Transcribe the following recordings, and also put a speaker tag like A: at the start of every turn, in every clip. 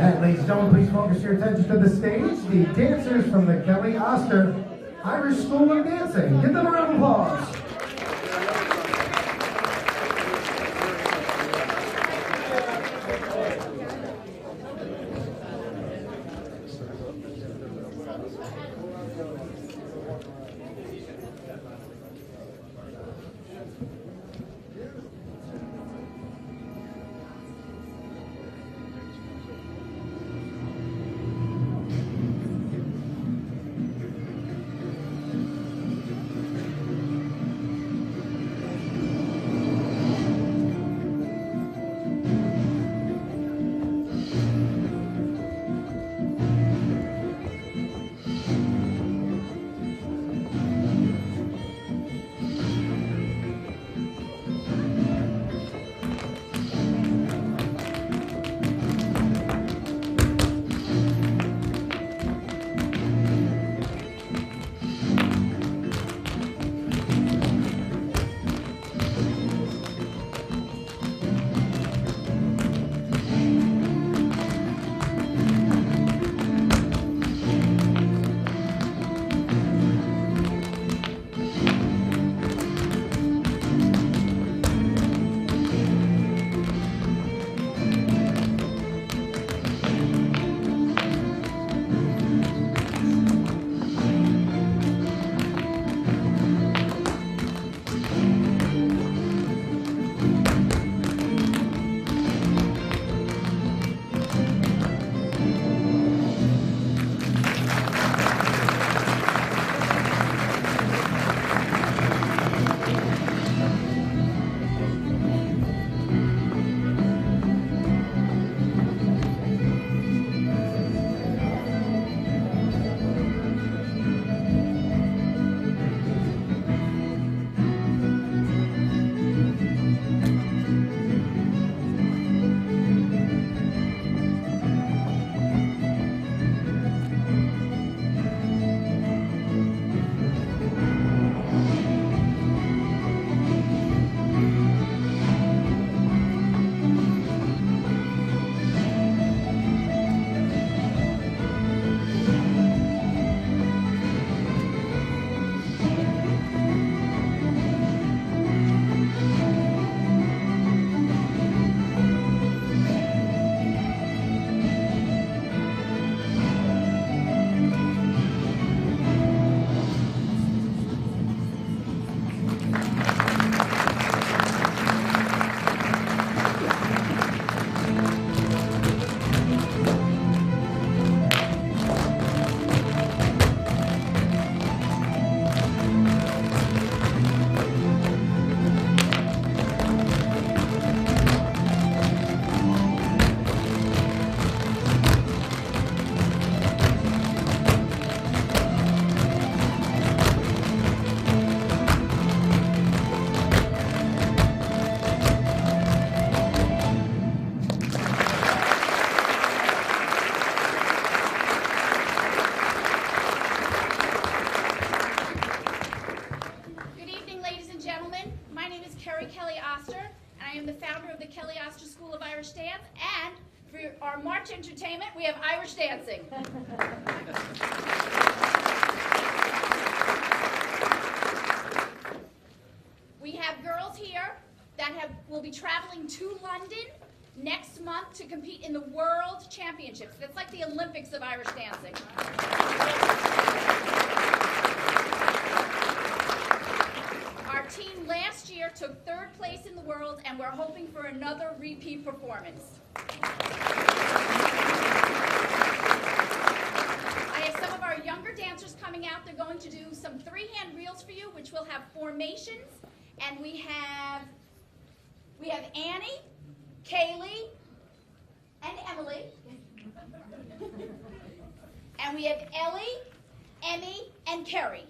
A: And ladies and gentlemen, please focus your attention to the stage. The dancers from the Kelly Oster Irish School of Dancing. Give them a round of applause.
B: I am the founder of the Kelly Oster School of Irish Dance, and for our March entertainment, we have Irish dancing. We have girls here that will be traveling to London next month to compete in the World Championships. That's like the Olympics of Irish dancing. Our team last year took 3rd place in the world, and we're hoping for another repeat performance. I have some of our younger dancers coming out. They're going to do some 3-hand reels for you, which will have formations. And we have Annie, Kaylee, and Emily. And we have Ellie, Emmy, and Kerry.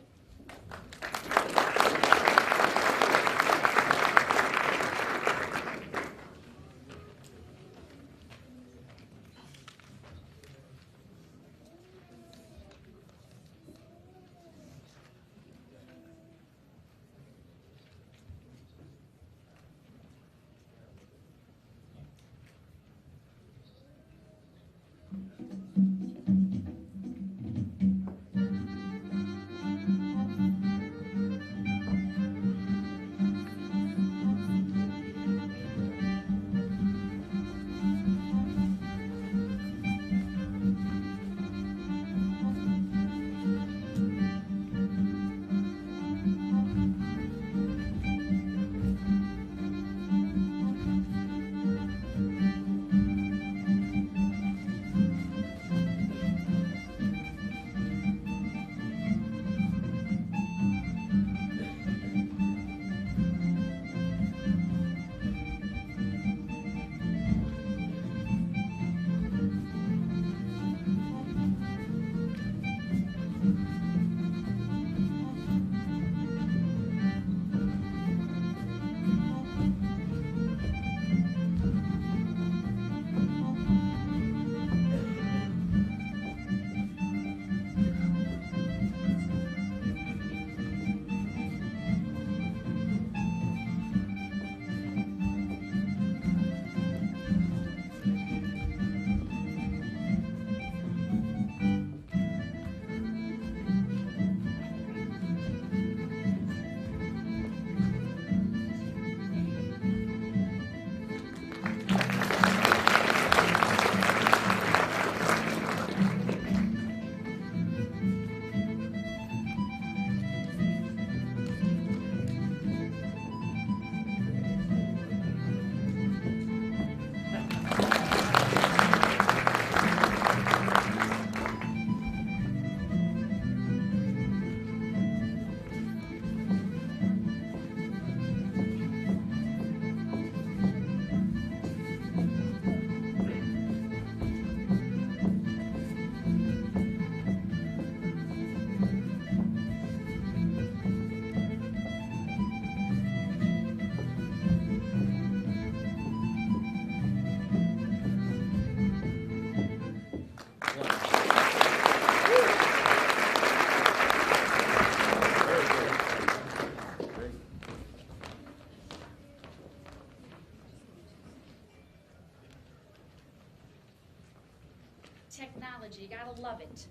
B: Technology, you gotta love it.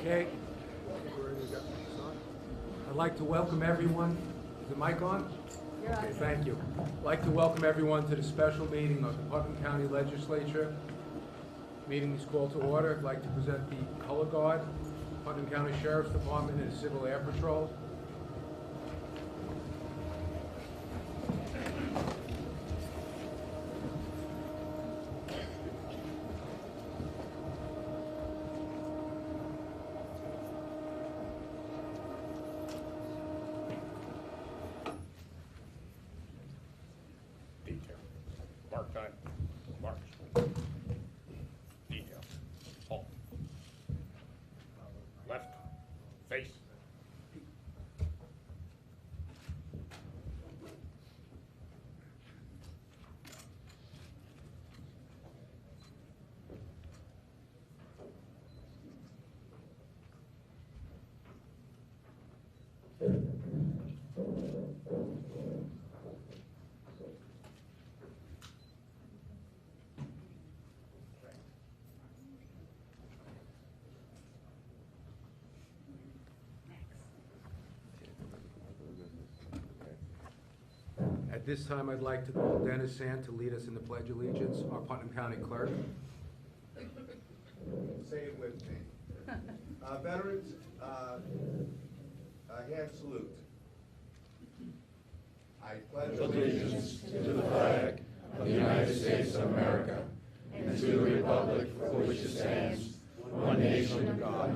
C: Okay. I'd like to welcome everyone. Is the mic on? Okay, thank you. I'd like to welcome everyone to the special meeting of the Putnam County Legislature. Meeting is called to order. I'd like to present the Color Guard, Putnam County Sheriff's Department, and the Civil Air Patrol.
D: Detail. Mark time. March. Detail. Halt. Left. Face.
C: At this time, I'd like to call Dennis Sand to lead us in the Pledge of Allegiance, our Putnam County Clerk.
E: Say it with me. Veterans, a hand salute. I pledge
F: Allegiance to the flag of the United States of America and to the republic for which it stands, one nation under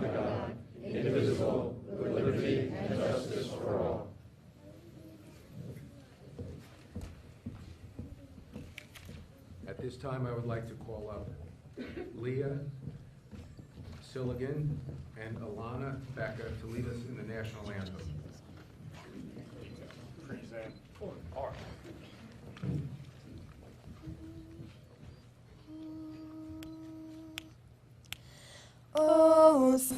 F: God, indivisible, with liberty and justice for all.
C: At this time, I would like to call up Leah Silligan and Alana Becker to lead us in the national anthem.
D: Present. Art.
G: Oh, say,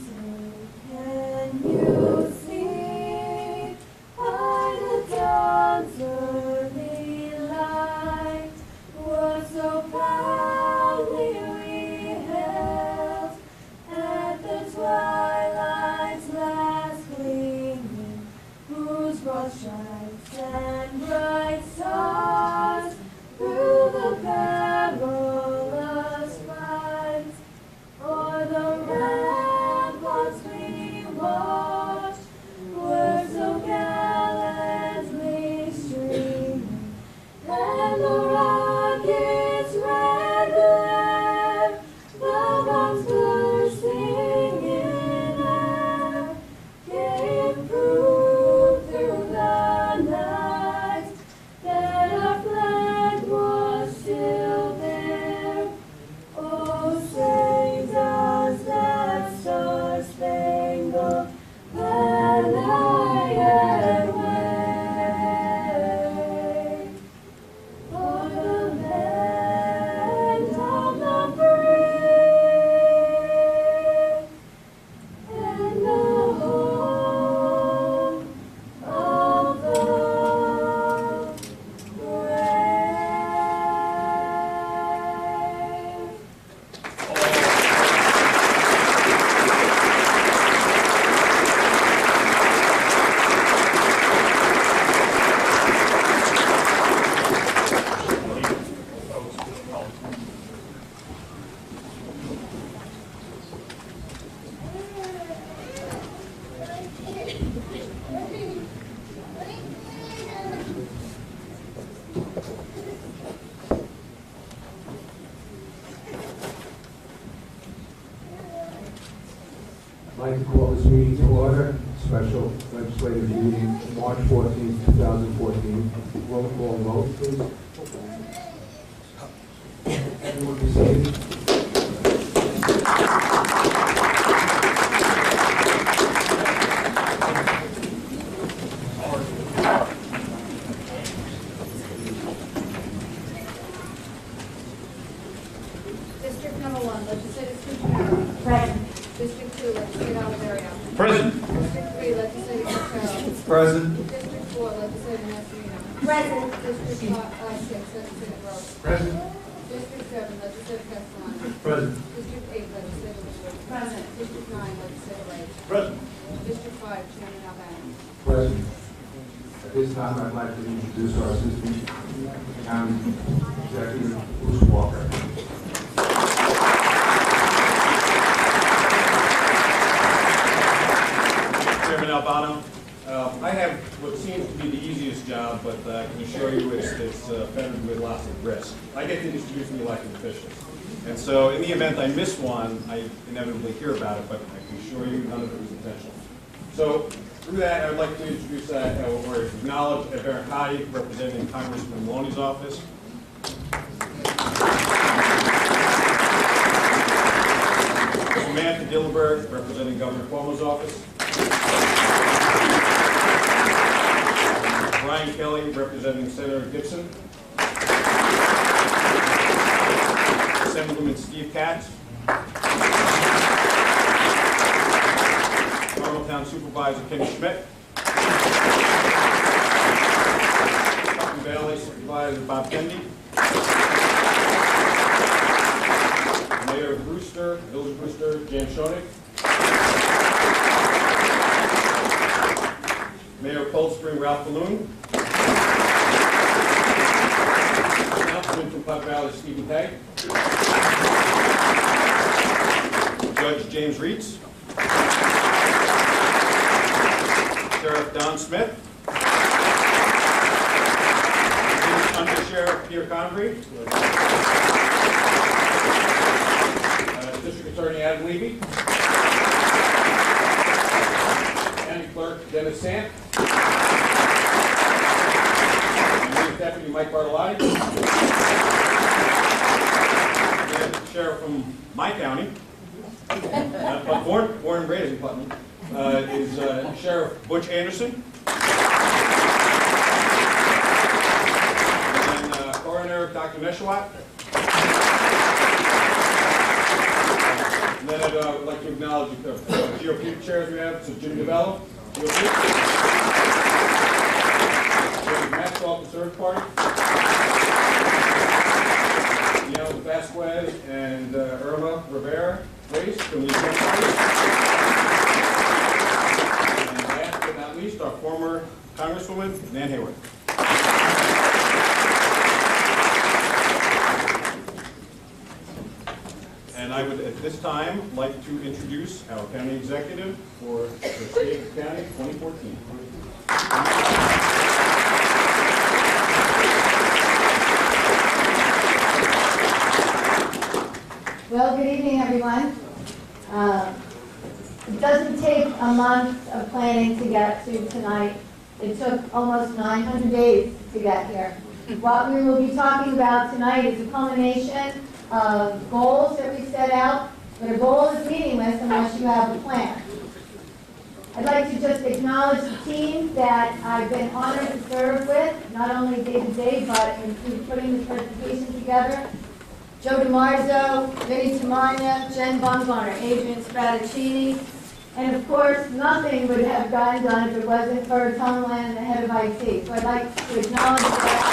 G: can you see by the dawn's early light what so proudly we hailed at the twilight's last gleaming, whose broad stripes and bright stars through the perilous fight o'er the ramparts we watched were so gallantly streaming, and the rocket's red glare, the bombs bursting in air, gave proof through the night that our flag was still there. Oh, say does that star-spangled banner yet wave o'er the land of the free and the home of the brave?
C: I'd like to call this meeting to order, special legislative meeting, March 14, 2014. Roll call vote, please. Everyone be seated.
H: District number 1, legislative Scrivener. Present. District 2, legislative Oliverio.
D: Present.
H: District 3, legislative Carroll.
E: Present.
H: District 4, legislative Mascherino.
G: Present.
H: District 6, legislative Rose.
E: Present.
H: District 7, legislative Castellano.
E: Present.
H: District 8, legislative Wood. Present. District 9, legislative Wright.
C: this time, I'd like to introduce our Assistant County Executive, Bruce Walker.
I: Chairman Albano, I have what seems to be the easiest job, but I can assure you it's fettered with lots of risk. I get to introduce the elected officials. And so in the event I miss one, I inevitably hear about it, but I can assure you none of it was intentional. So through that, I would like to introduce or acknowledge Ed Baracati, representing Congressman Maloney's office. Samantha Gilbert, representing Governor Cuomo's office. Brian Kelly, representing Senator Gibson. Assemblyman Steve Katz. Town Supervisor Kenny Schmidt. Putnam Valley Supervisor Bob Kendi. Mayor of Brewster, Village of Brewster, Jan Schoenig. Mayor of Cold Spring, Ralph Balloon. Councilman from Putnam Valley, Stephen Tay. Judge James Reitz. Sheriff Don Smith. Under Sheriff Peter Convery. District Attorney Adam Levy. County Clerk Dennis Sant. And Deputy Mike Bartolotti. And Sheriff from my county, but born and raised in Putnam. Is Sheriff Butch Anderson. And then Coroner Dr. Neshawat. And then I'd like to acknowledge the GOP chairs we have. So Jim DeBello, GOP. James Maxwell, Conservative Party. Neil Vasquez and Irma Rivera, Race from the Democratic Party. Not least, our former Congresswoman, Nan Hayward. And I would, at this time, like to introduce our county executive for the state of the county 2014.
J: Well, good evening, everyone. It doesn't take a month of planning to get to tonight. It took almost 900 days to get here. What we will be talking about tonight is a culmination of goals that we set out, but a goal is meaningless unless you have a plan. I'd like to just acknowledge the team that I've been honored to serve with, not only day to day, but in putting this presentation together. Joe DiMarzo, Vinnie Tamarnia, Jen Bumgarner, Adrian Strataccini, and of course, nothing would have gotten done if it wasn't for Tom Land, the head of IT. So I'd like to acknowledge that.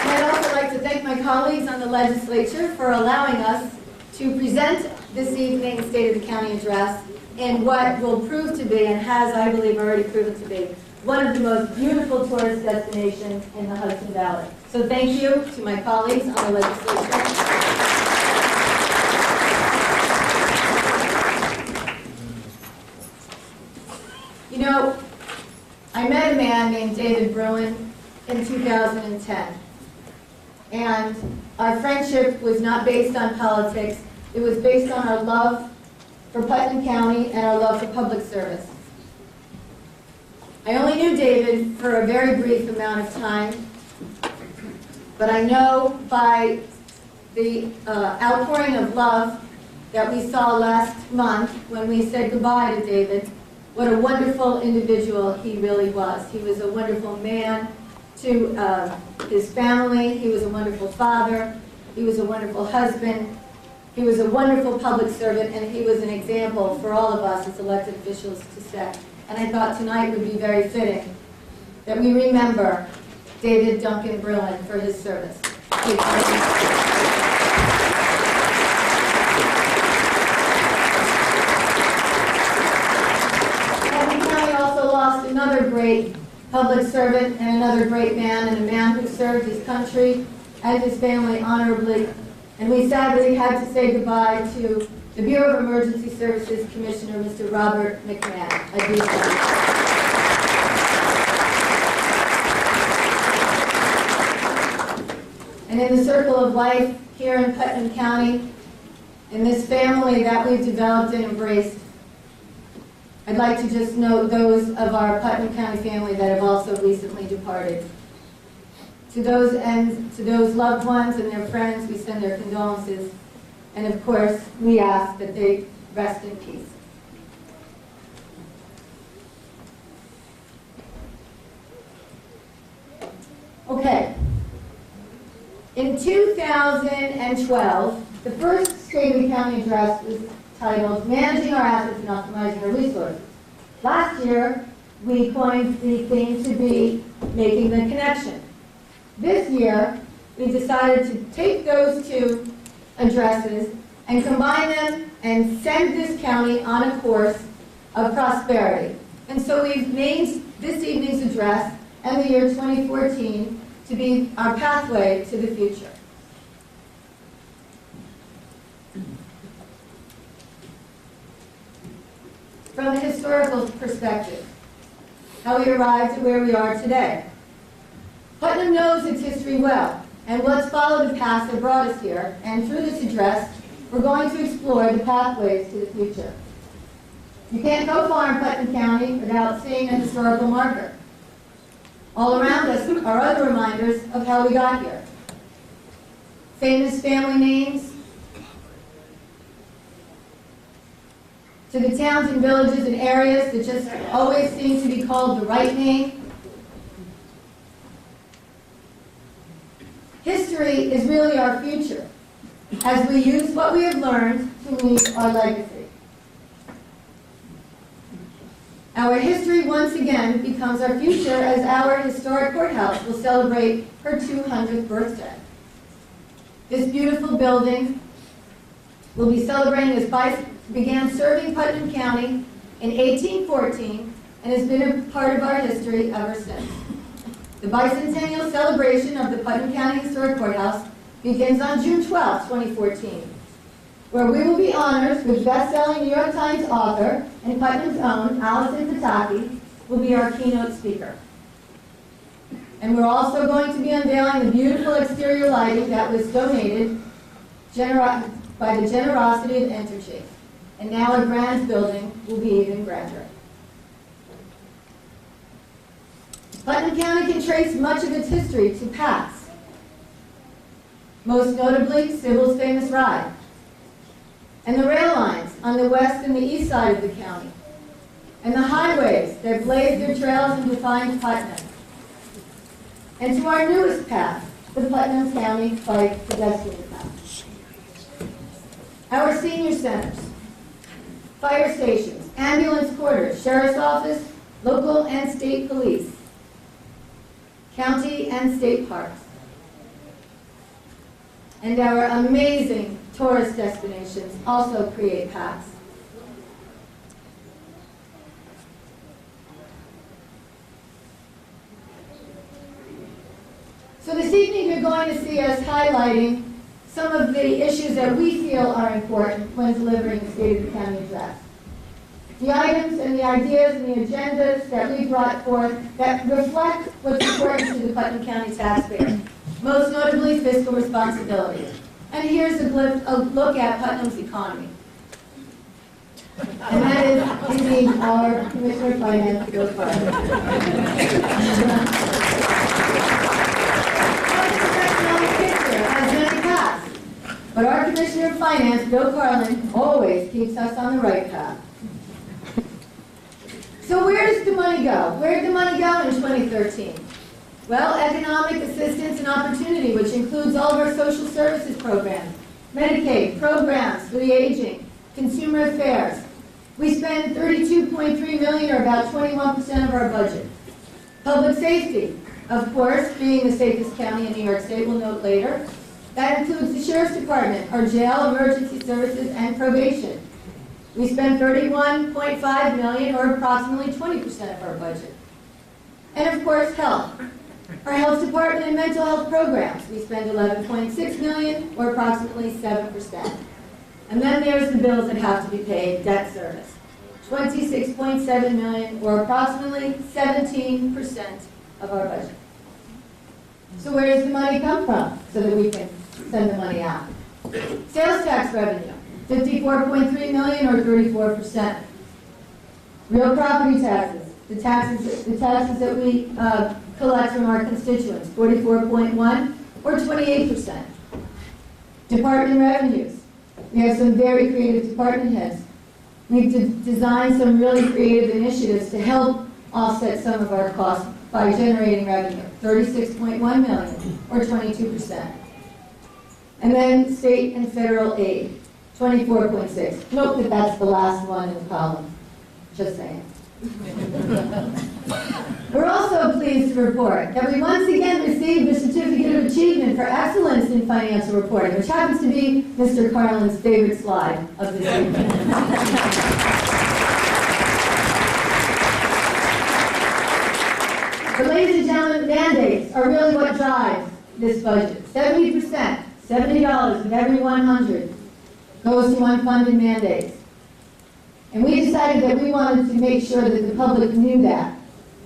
J: And I'd also like to thank my colleagues on the legislature for allowing us to present this evening's State of the County address in what will prove to be, and has, I believe, already proven to be, one of the most beautiful tourist destinations in the Hudson Valley. So thank you to my colleagues on the legislature. You know, I met a man named David Bruin in 2010. And our friendship was not based on politics. It was based on our love for Putnam County and our love for public service. I only knew David for a very brief amount of time, but I know by the outpouring of love that we saw last month when we said goodbye to David, what a wonderful individual he really was. He was a wonderful man to his family. He was a wonderful father. He was a wonderful husband. He was a wonderful public servant, and he was an example for all of us as elected officials to set. And I thought tonight would be very fitting that we remember David Duncan Bruin for his service. another great public servant and another great man, and a man who served his country and his family honorably. And we sadly had to say goodbye to the Bureau of Emergency Services Commissioner, Mr. Robert McMahon. I do so. And in the circle of life here in Putnam County, in this family that we've developed and embraced, I'd like to just note those of our Putnam County family that have also recently departed. To those loved ones and their friends, we send their condolences. And of course, we ask that they rest in peace. Okay. In 2012, the first State of the County address was titled Managing Our Assets and Optimizing Our Resources. Last year, we coined the theme to be Making the Connection. This year, we decided to take those two addresses and combine them and send this county on a course of prosperity. And so we've named this evening's address and the year 2014 to be our pathway to the future. From a historical perspective, how we arrived at where we are today. Putnam knows its history well, and what's followed the paths that brought us here, and through this address, we're going to explore the pathways to the future. You can't go far in Putnam County without seeing a historical marker. All around us are other reminders of how we got here. Famous family names, to the towns and villages and areas that just always seem to be called the right name. History is really our future, as we use what we have learned to leave our legacy. Our history once again becomes our future as our historic courthouse will celebrate her 200th birthday. This beautiful building will be celebrating as began serving Putnam County in 1814 and has been a part of our history ever since. The bicentennial celebration of the Putnam County Historic Courthouse begins on June 12, 2014, where we will be honored with best-selling New York Times author and Putnam's own Allison Pataki will be our keynote speaker. And we're also going to be unveiling the beautiful exterior lighting that was donated by the generosity of Entergy. And now our grand building will be even grander. Putnam County can trace much of its history to paths, most notably Sybil's famous ride, and the rail lines on the west and the east side of the county, and the highways that blazed their trails and defined Putnam, and to our newest path, the Putnam County Bike Pedestrian Path. Our senior centers, fire stations, ambulance quarters, sheriff's office, local and state police, county and state parks, and our amazing tourist destinations also create paths. So this evening you're going to see us highlighting some of the issues that we feel are important when delivering the State of the County address. The items and the ideas and the agendas that we brought forth that reflect what's important to the Putnam County taxpayer, most notably fiscal responsibility. And here's a look at Putnam's economy. And that is indeed our Commissioner of Finance, Bill Carlin. But our Commissioner of Finance, Bill Carlin, always keeps us on the right path. So where does the money go? Where did the money go in 2013? Well, economic assistance and opportunity, which includes all of our social services programs, Medicaid, programs for the aging, consumer affairs. We spend $32.3 million, or about 21% of our budget. Public safety, of course, being the safest county in New York State, we'll note later. That includes the Sheriff's Department, our jail, emergency services, and probation. We spend $31.5 million, or approximately 20% of our budget. And of course, health. Our health department and mental health programs, we spend $11.6 million, or approximately 7%. And then there's the bills that have to be paid, debt service. $26.7 million, or approximately 17% of our budget. So where does the money come from so that we can send the money out? Sales tax revenue, $54.3 million, or 34%. Real property taxes, the taxes that we collect from our constituents, 44.1, or 28%. Department revenues, we have some very creative department heads. We've designed some really creative initiatives to help offset some of our costs by generating revenue, $36.1 million, or 22%. And then state and federal aid, 24.6. Note that that's the last one in the column, just saying. We're also pleased to report that we once again received the Certificate of Achievement for Excellence in Financial Reporting, which happens to be Mr. Carlin's favorite slide of this evening. But ladies and gentlemen, mandates are really what drives this budget. 70%, $70 of every 100 goes to unfunded mandates. And we decided that we wanted to make sure that the public knew that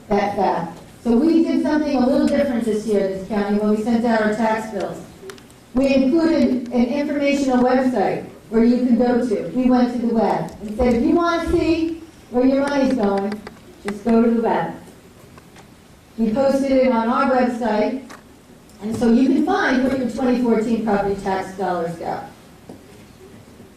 J: fact. So we did something a little different this year, this county, when we sent out our tax bills. We included an informational website where you could go to. We went to the web and said, if you want to see where your money's going, just go to the web. We posted it on our website, and so you can find where your 2014 property tax dollars go.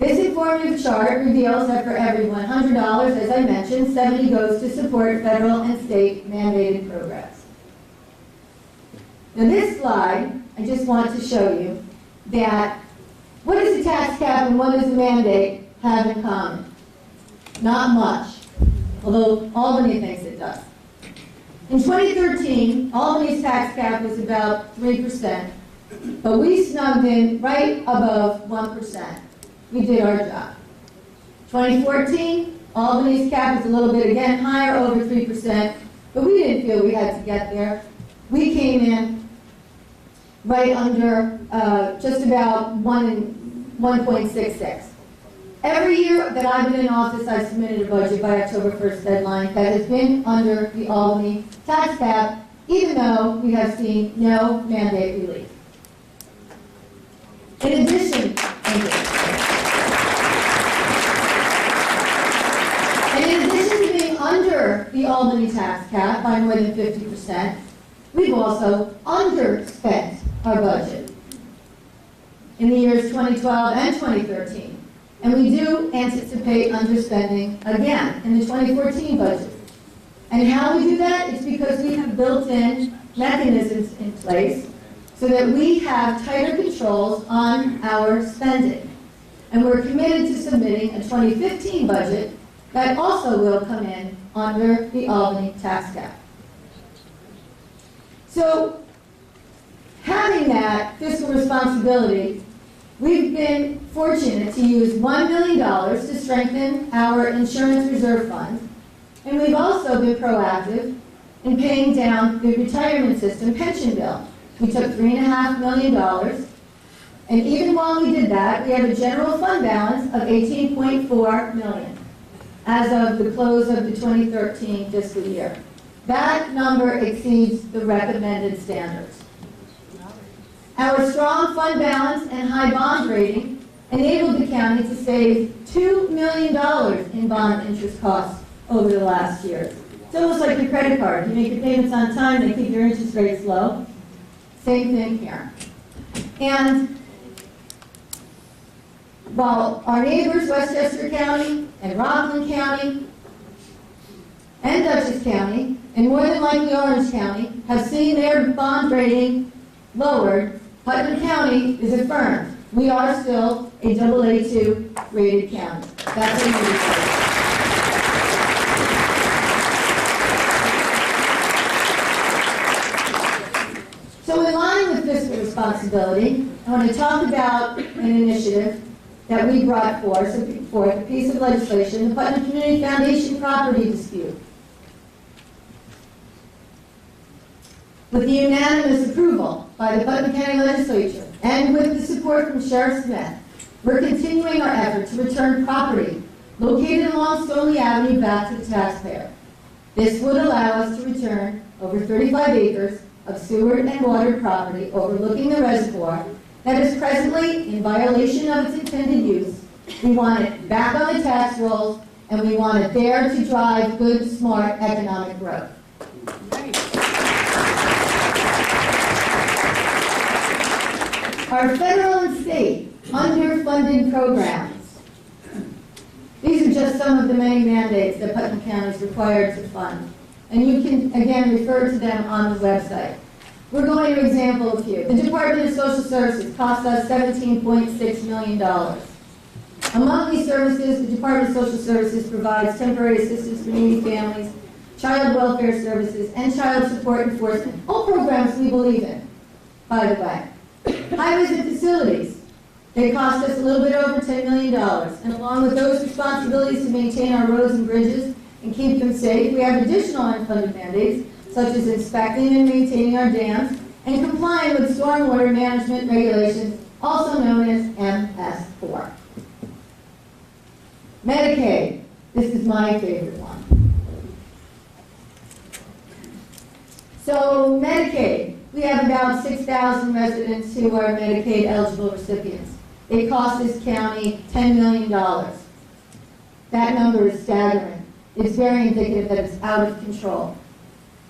J: This informative chart reveals that for every $100, as I mentioned, 70 goes to support federal and state mandated programs. Now this slide, I just want to show you that what does the tax cap and what does the mandate have in common? Not much, although Albany thinks it does. In 2013, Albany's tax cap was about 3%, but we snugged in right above 1%. We did our job. 2014, Albany's cap is a little bit, again, higher, over 3%, but we didn't feel we had to get there. We came in right under just about 1.66. Every year that I've been in office, I've submitted a budget by October 1st deadline that has been under the Albany tax cap, even though we have seen no mandate relief. In addition, to being under the Albany tax cap by more than 50%, we've also underspent our budget in the years 2012 and 2013. And we do anticipate underspending again in the 2014 budget. And how we do that is because we have built-in mechanisms in place so that we have tighter controls on our spending. And we're committed to submitting a 2015 budget that also will come in under the Albany tax cap. So, having that fiscal responsibility, we've been fortunate to use $1 million to strengthen our insurance reserve fund, and we've also been proactive in paying down the retirement system pension bill. We took $3.5 million, and even while we did that, we have a general fund balance of $18.4 million as of the close of the 2013 fiscal year. That number exceeds the recommended standards. Our strong fund balance and high bond rating enabled the county to save $2 million in bond interest costs over the last year. It's almost like your credit card. You make your payments on time, they keep your interest rates low. Same thing here. And while our neighbors, Westchester County and Rockland County and Dutchess County, and more than likely Orange County, have seen their bond rating lowered, Putnam County is affirmed. We are still a AA2 rated county. That's what we do. So in line with fiscal responsibility, I want to talk about an initiative that we brought forth, a piece of legislation, the Putnam Community Foundation property dispute. With the unanimous approval by the Putnam County Legislature and with the support from Sheriff Smith, we're continuing our effort to return property located along Stoney Avenue back to the taxpayer. This would allow us to return over 35 acres of sewer and water property overlooking the reservoir that is presently in violation of its intended use. We want it back on the tax rolls, and we want it there to drive good, smart economic growth. Our federal and state underfunded programs. These are just some of the many mandates that Putnam County is required to fund. And you can, again, refer to them on the website. We're going to example a few. The Department of Social Services cost us $17.6 million. Among these services, the Department of Social Services provides temporary assistance for needy families, child welfare services, and child support enforcement. All programs we believe in, by the way. Highways and facilities. They cost us a little bit over $10 million. And along with those responsibilities to maintain our roads and bridges and keep them safe, we have additional unfunded mandates, such as inspecting and maintaining our dams and complying with stormwater management regulations, also known as MS4. Medicaid. This is my favorite one. So Medicaid, we have about 6,000 residents who are Medicaid eligible recipients. It cost this county $10 million. That number is staggering. It's very indicative that it's out of control.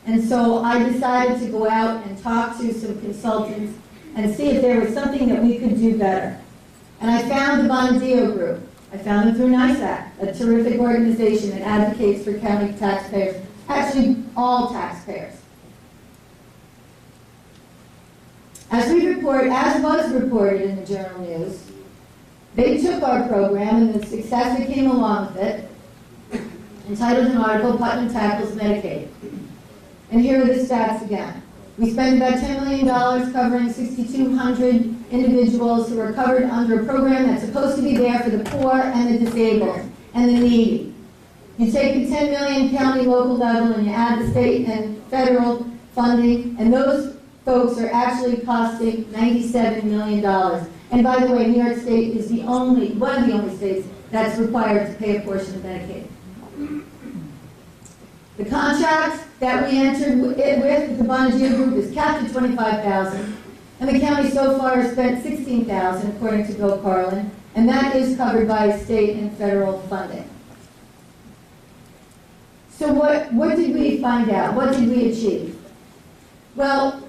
J: And so I decided to go out and talk to some consultants and see if there was something that we could do better. And I found the Bonadillo Group. I found them through NISAC, a terrific organization that advocates for county taxpayers, actually all taxpayers. As was reported in the Journal News, they took our program and the success that came along with it, entitled an article, Putnam Tackles Medicaid. And here are the stats again. We spent about $10 million covering 6,200 individuals who are covered under a program that's supposed to be there for the poor and the disabled and the needy. You take the $10 million county, local level, and you add the state and federal funding, and those folks are actually costing $97 million. And by the way, New York State is one of the only states that's required to pay a portion of Medicaid. The contract that we entered with the Bonadillo Group is capped at $25,000, and the county so far has spent $16,000, according to Bill Carlin, and that is covered by state and federal funding. So what did we find out? What did we achieve? Well,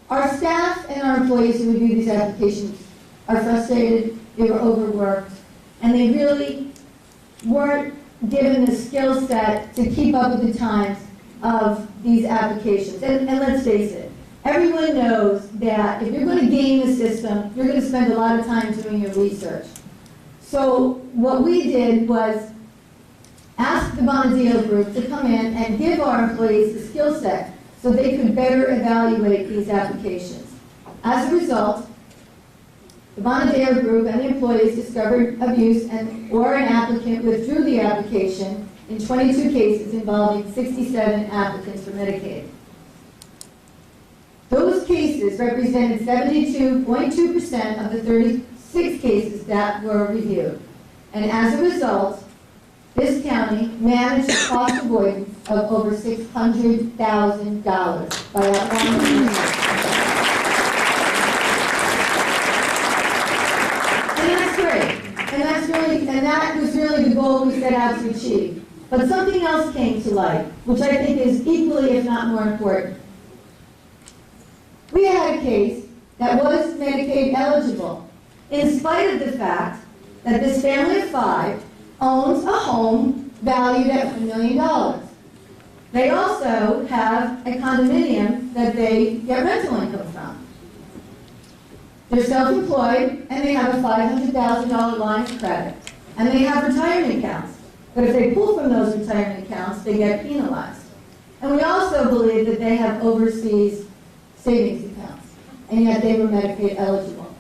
J: our staff and our employees who review these applications are frustrated, they were overworked, and they really weren't given the skill set to keep up with the times of these applications. And let's face it, everyone knows that if you're going to game the system, you're going to spend a lot of time doing your research. So what we did was ask the Bonadillo Group to come in and give our employees the skill set so they could better evaluate these applications. As a result, the Bonadillo Group and the employees discovered abuse or an applicant withdrew the application in 22 cases involving 67 applicants for Medicaid. Those cases represented 72.2% of the 36 cases that were reviewed. And as a result, this county managed a cost avoidance of over $600,000 by outlawing. And that was really the goal we set out to achieve. But something else came to light, which I think is equally, if not more important. We had a case that was Medicaid eligible, in spite of the fact that this family of 5 owns a home valued at $1 million. They also have a condominium that they get rental income from. They're self-employed, and they have a $500,000 line of credit. And they have retirement accounts. But if they pull from those retirement accounts, they get penalized. And we also believe that they have overseas savings accounts, and yet they were Medicaid eligible.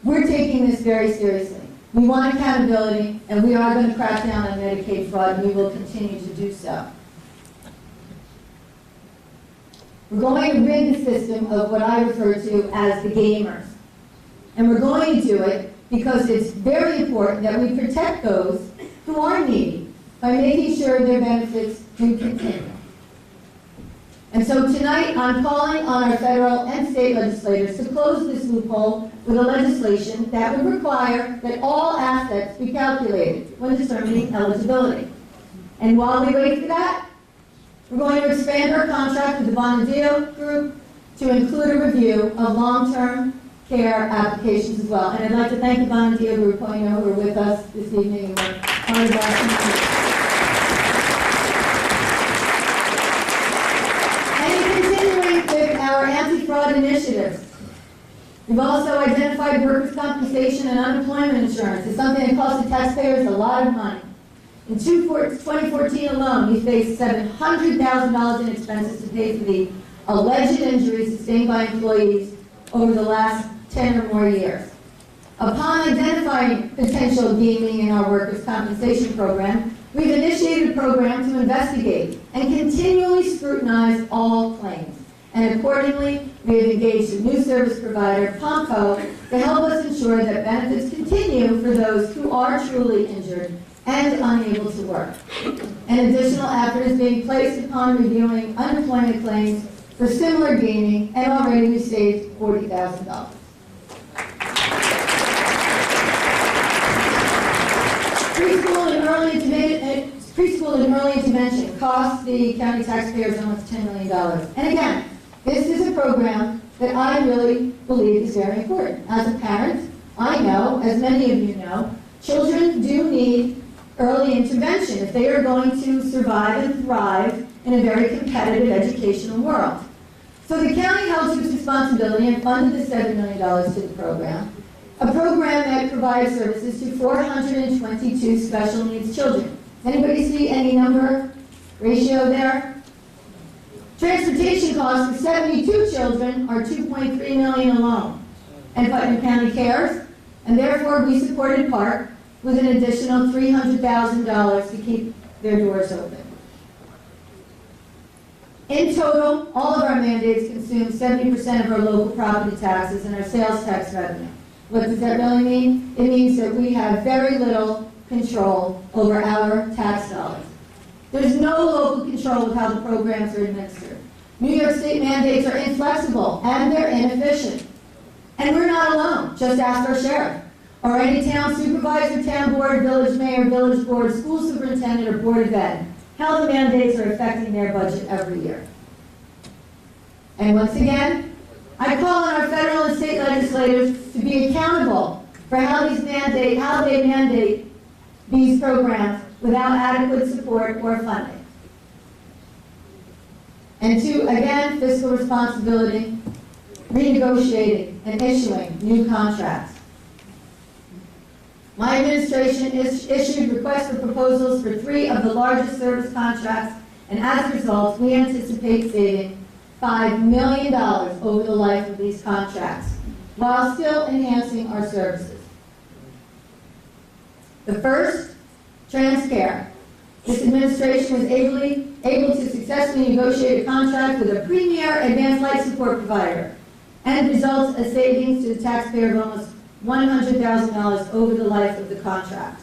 J: We're taking this very seriously. We want accountability, and we are going to crack down on Medicaid fraud, and we will continue to do so. We're going to rid the system of what I refer to as the gamers. And we're going to do it because it's very important that we protect those who are needy by making sure their benefits do continue. And so tonight, I'm calling on our federal and state legislators to close this loophole with a legislation that would require that all assets be calculated when determining eligibility. And while we wait for that, we're going to expand our contract with the Bonadeo Group to include a review of long-term care applications as well. And I'd like to thank the Bonadeo Group, who I know who are with us this evening and we're part of our community. And continuing with our anti-fraud initiatives, we've also identified workers' compensation and unemployment insurance as something that costs the taxpayers a lot of money. In 2014 alone, we faced $700,000 in expenses to pay for the alleged injuries sustained by employees over the last 10 or more years. Upon identifying potential gaming in our workers' compensation program, we've initiated a program to investigate and continually scrutinize all claims. And accordingly, we have engaged a new service provider, Pomco, to help us ensure that benefits continue for those who are truly injured and unable to work. An additional effort is being placed upon reviewing unemployment claims for similar gaming, and already we saved $40,000. Preschool and early intervention costs the county taxpayers almost $10 million. And again, this is a program that I really believe is very important. As a parent, I know, as many of you know, children do need early intervention if they are going to survive and thrive in a very competitive educational world. So the county held to its responsibility and funded the $7 million to the program, a program that provides services to 422 special needs children. Does anybody see any number ratio there? Transportation costs for 72 children are $2.3 million alone. And Putnam County cares, and therefore we supported Park with an additional $300,000 to keep their doors open. In total, all of our mandates consume 70% of our local property taxes and our sales tax revenue. What does that really mean? It means that we have very little control over our tax dollars. There's no local control with how the programs are administered. New York State mandates are inflexible and they're inefficient. And we're not alone. Just ask our sheriff, or any town supervisor, town board, village mayor, village board, school superintendent, or board of ed, how the mandates are affecting their budget every year. And once again, I call on our federal and state legislators to be accountable for how they mandate these programs without adequate support or funding. And to, again, fiscal responsibility, renegotiating and issuing new contracts. My administration issued requests for proposals for 3 of the largest service contracts, and as a result, we anticipate saving $5 million over the life of these contracts, while still enhancing our services. The first, TransCare. This administration was able to successfully negotiate a contract with a premier advanced life support provider, and results a savings to the taxpayer of almost $100,000 over the life of the contract.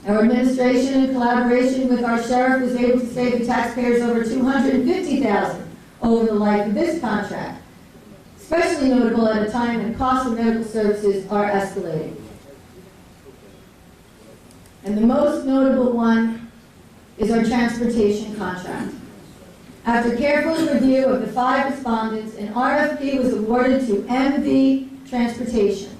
J: Our administration, in collaboration with our sheriff, was able to save the taxpayers over $250,000 over the life of this contract, especially notable at a time when costs of medical services are escalating. And the most notable one is our transportation contract. After careful review of the 5 respondents, an RFP was awarded to MV Transportation.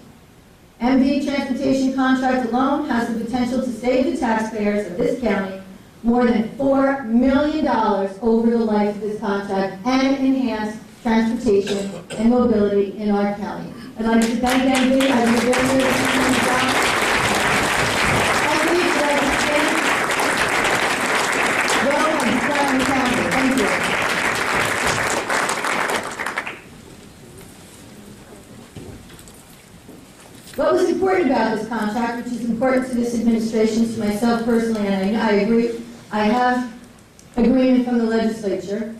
J: MV Transportation contract alone has the potential to save the taxpayers of this county more than $4 million over the life of this contract and enhance transportation and mobility in our county. I'd like to thank MV. I did a very good job. What was important about this contract, which is important to this administration, to myself personally, and I agree, I have agreement from the legislature,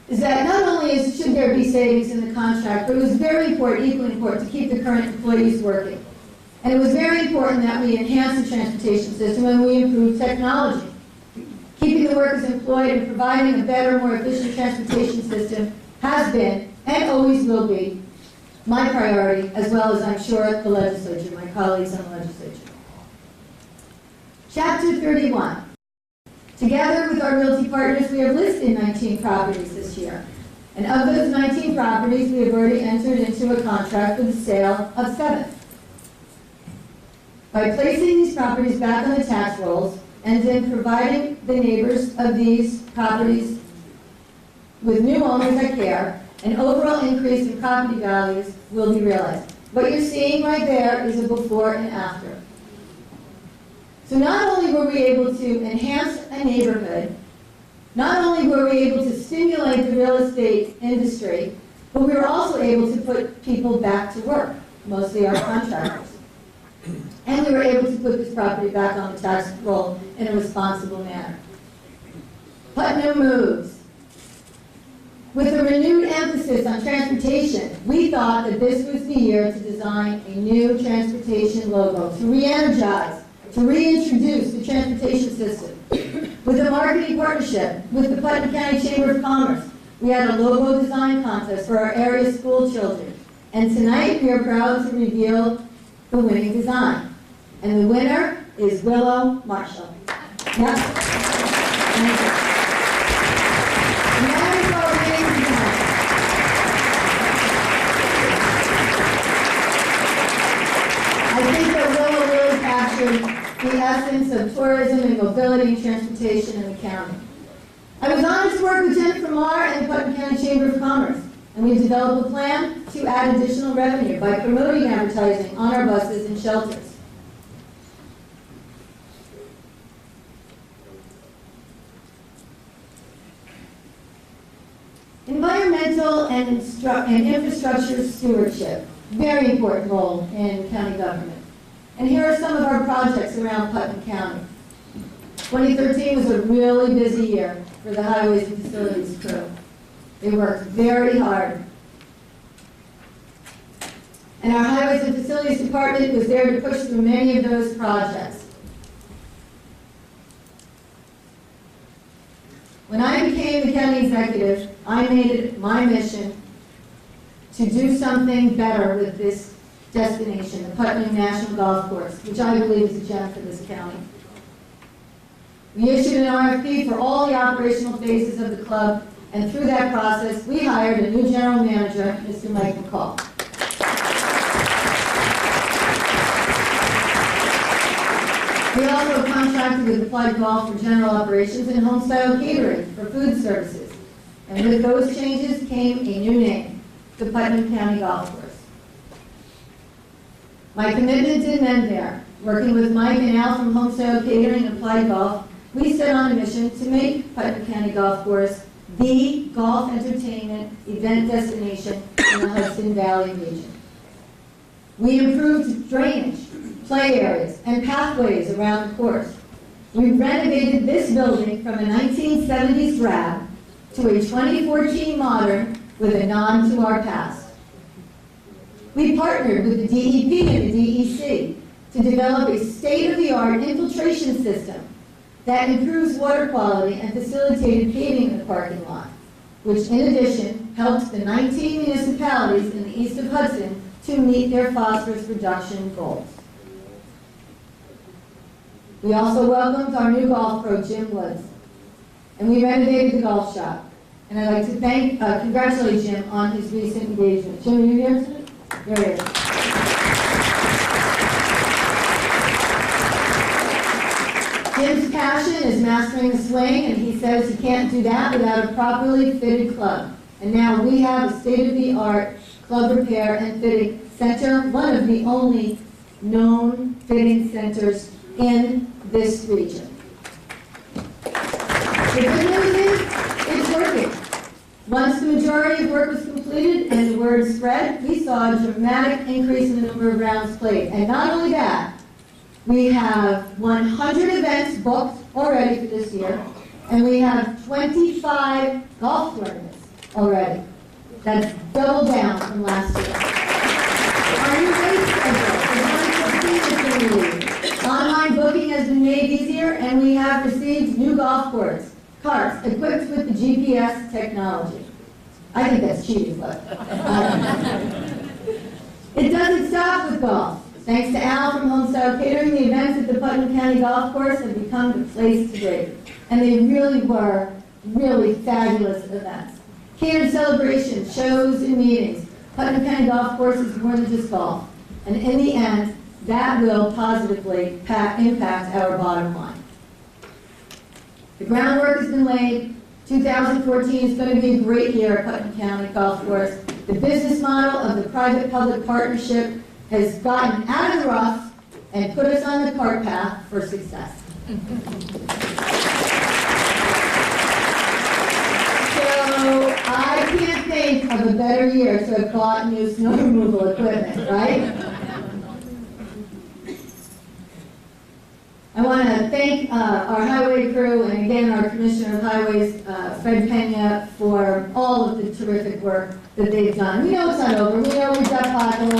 J: is that not only should there be savings in the contract, but it was very important, equally important, to keep the current employees working. And it was very important that we enhance the transportation system and we improve technology. Keeping the workers employed and providing a better, more efficient transportation system has been, and always will be, my priority, as well as I'm sure the legislature, my colleagues in the legislature. Chapter 31. Together with our realty partners, we have listed 19 properties this year. And of those 19 properties, we have already entered into a contract for the sale of 7. By placing these properties back on the tax rolls and then providing the neighbors of these properties with new owners that care, an overall increase in property values will be realized. What you're seeing right there is a before and after. So not only were we able to enhance a neighborhood, not only were we able to stimulate the real estate industry, but we were also able to put people back to work, mostly our contractors. And we were able to put this property back on the tax roll in a responsible manner. Putnam moves. With a renewed emphasis on transportation, we thought that this was the year to design a new transportation logo, to re-energize, to reintroduce the transportation system. With a marketing partnership with the Putnam County Chamber of Commerce, we had a logo design contest for our area school children. And tonight we are proud to reveal the winning design. And the winner is Willow Marshall. Yep. Thank you. And that is our winning design. I think that Willow really captured the essence of tourism and mobility and transportation in the county. I was honored to work with Jennifer Marr and the Putnam County Chamber of Commerce, and we developed a plan to add additional revenue by promoting advertising on our buses and shelters. Environmental and infrastructure stewardship, very important role in county government. And here are some of our projects around Putnam County. 2013 was a really busy year for the Highways and Facilities crew. They worked very hard. And our Highways and Facilities Department was there to push through many of those projects. When I became the county executive, I made it my mission to do something better with this destination, the Putnam National Golf Course, which I believe is a gem for this county. We issued an RFP for all the operational phases of the club, and through that process, we hired a new general manager, Mr. Mike McCall. We also contracted with Applied Golf for general operations and home-style catering for food services. And with those changes came a new name, the Putnam County Golf Course. My commitment didn't end there. Working with Mike and Al from Homestyle Catering and Applied Golf, we set on a mission to make Putnam County Golf Course the golf entertainment event destination in the Hudson Valley region. We improved drainage, play areas, and pathways around the course. We renovated this building from a 1970s drab to a 2014 modern with a nod to our past. We partnered with the DEP and the DEC to develop a state-of-the-art infiltration system that improves water quality and facilitated paving in the parking lot, which in addition helped the 19 municipalities in the east of Hudson to meet their phosphorus reduction goals. We also welcomed our new golf pro, Jim Woods, and we renovated the golf shop. And I'd like to congratulate Jim on his recent engagement. Jim, are you here today? There he is. Jim's passion is mastering the swing, and he says he can't do that without a properly fitted club. And now we have a state-of-the-art club repair and fitting center, one of the only known fitting centers in this region. The good news is, it's working. Once the majority of work was completed and the word spread, we saw a dramatic increase in the number of rounds played. And not only that, we have 100 events booked already for this year, and we have 25 golf tournaments already. That's double down from last year. Our new race schedule is running for senior community. Online booking has been made easier, and we have received new golf carts equipped with the GPS technology. I think that's cheating, but it doesn't stop with golf. Thanks to Al from Homestyle Catering, the events at the Putnam County Golf Course have become the place to be. And they really were really fabulous events. Catered celebrations, shows, and meetings. Putnam County Golf Course is more than just golf. And in the end, that will positively impact our bottom line. The groundwork has been laid. 2014 is going to be a great year at Putnam County Golf Course. The business model of the private-public partnership has gotten out of the rough and put us on the cart path for success. So I can't think of a better year to have bought new snow removal equipment, right? I want to thank our highway crew and again our Commissioner of Highways, Fred Pena, for all of the terrific work that they've done. We know it's not over. We know we've got potholes,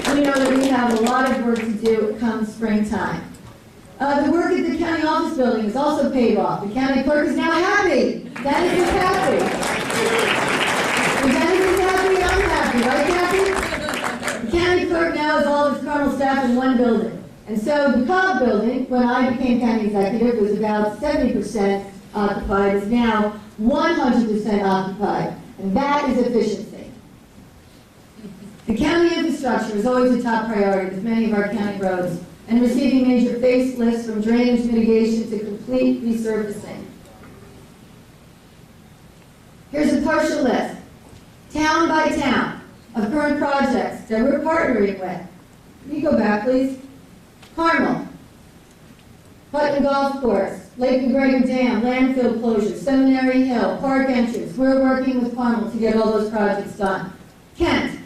J: and we know that we have a lot of work to do come springtime. The work at the county office building is also paid off. The county clerk is now happy. Dennis is happy. If Dennis is happy, I'm happy. Right, Kathy? The county clerk now has all of his colonel staff in one building. And so the Cobb building, when I became county executive, was about 70% occupied, is now 100% occupied. And that is efficiency. The county infrastructure is always a top priority with many of our county roads, and receiving major facelifts from drainage mitigation to complete resurfacing. Here's a partial list, town by town, of current projects that we're partnering with. Can you go back, please? Carmel, Putnam Golf Course, Lake McGregor Dam, landfill closure, Seminary Hill, park entrance. We're working with Carmel to get all those projects done. Kent,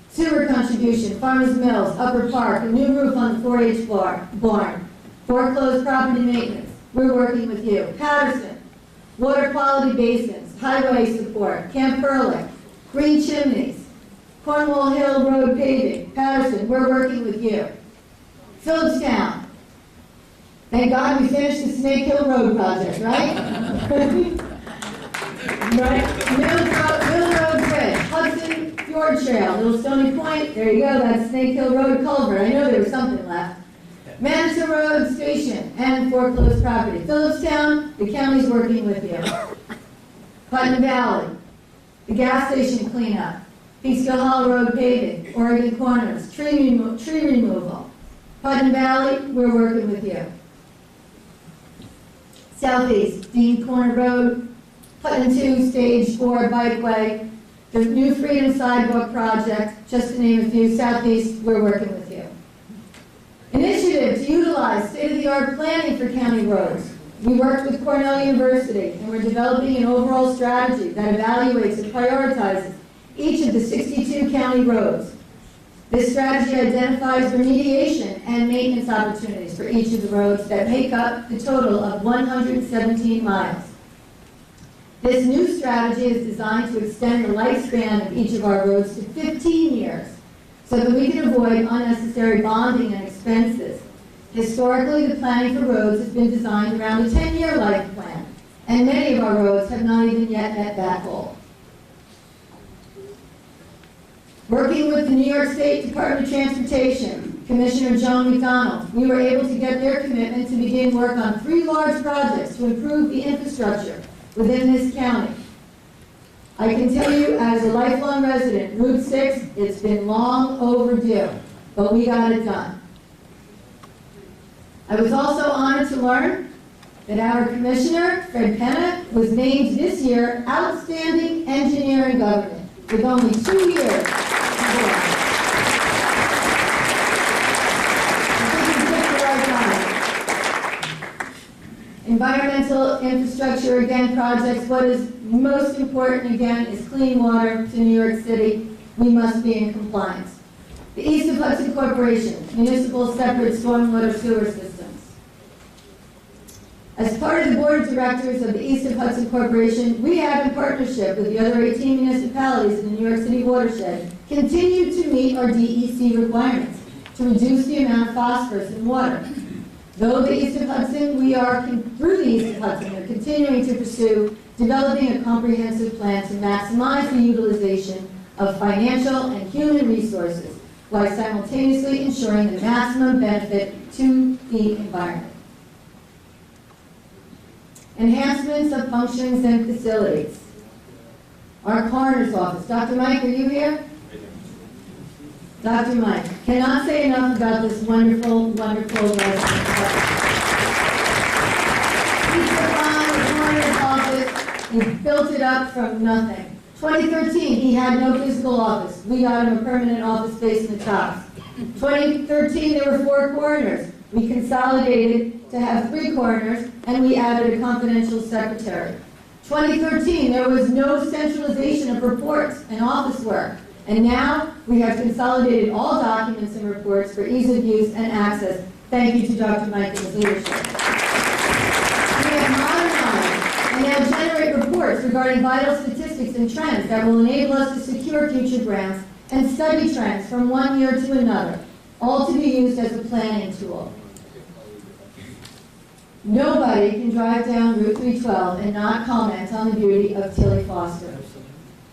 J: sewer contribution, Farmers Mills, Upper Park, a new roof on the 4-H barn, foreclosed property maintenance. We're working with you. Patterson, water quality basins, highway support, Camp Ehrlich, green chimneys, Cornwall Hill Road paving. Patterson, we're working with you. Phillipstown. Thank God we finished the Snake Hill Road project, right? Right. Mill Road Bridge, Hudson Fjord Trail, Little Stony Point. There you go, that's Snake Hill Road culvert. I know there was something left. Manchester Road Station and foreclosed property. Phillipstown, the county's working with you. Putnam Valley, the gas station cleanup. Peekskill Hall Road paving, Oregon Corners, tree removal. Putnam Valley, we're working with you. Southeast, Dean Corner Road, Putnam 2, Stage 4 Bikeway, the new Freedom Sidewalk Project, just to name a few. Southeast, we're working with you. Initiative to utilize state-of-the-art planning for county roads. We worked with Cornell University, and we're developing an overall strategy that evaluates and prioritizes each of the 62 county roads. This strategy identifies remediation and maintenance opportunities for each of the roads that make up the total of 117 miles. This new strategy is designed to extend the lifespan of each of our roads to 15 years so that we can avoid unnecessary bonding and expenses. Historically, the planning for roads has been designed around a 10-year life plan, and many of our roads have not even yet met that goal. Working with the New York State Department of Transportation, Commissioner Joan McDonald, we were able to get their commitment to begin work on 3 large projects to improve the infrastructure within this county. I can tell you, as a lifelong resident, Route 6, it's been long overdue, but we got it done. I was also honored to learn that our Commissioner, Fred Pena, was named this year Outstanding Engineer in Government, with only 2 years. Environmental infrastructure, again, projects. What is most important, again, is clean water to New York City. We must be in compliance. The East of Hudson Corporation, municipal separate stormwater sewer systems.
K: As part of the board of directors of the East of Hudson Corporation, we have, in partnership with the other 18 municipalities in the New York City watershed, continued to meet our DEC requirements to reduce the amount of phosphorus in water. Though the East of Hudson, through the East of Hudson, we're continuing to pursue developing a comprehensive plan to maximize the utilization of financial and human resources while simultaneously ensuring the maximum benefit to the environment. Enhancements of functions and facilities. Our coroner's office. Dr. Mike, are you here? Dr. Mike, cannot say enough about this wonderful, wonderful resident. He's the coroner's office. He built it up from nothing. 2013, he had no physical office. We got him a permanent office space in the top. 2013, there were 4 coroners. We consolidated to have 3 coroners, and we added a confidential secretary. 2013, there was no centralization of reports and office work. And now we have consolidated all documents and reports for ease of use and access. Thank you to Dr. Mike and his leadership. We have modernized and now generate reports regarding vital statistics and trends that will enable us to secure future grants and study trends from one year to another, all to be used as a planning tool. Nobody can drive down Route 312 and not comment on the beauty of Tilly Foster.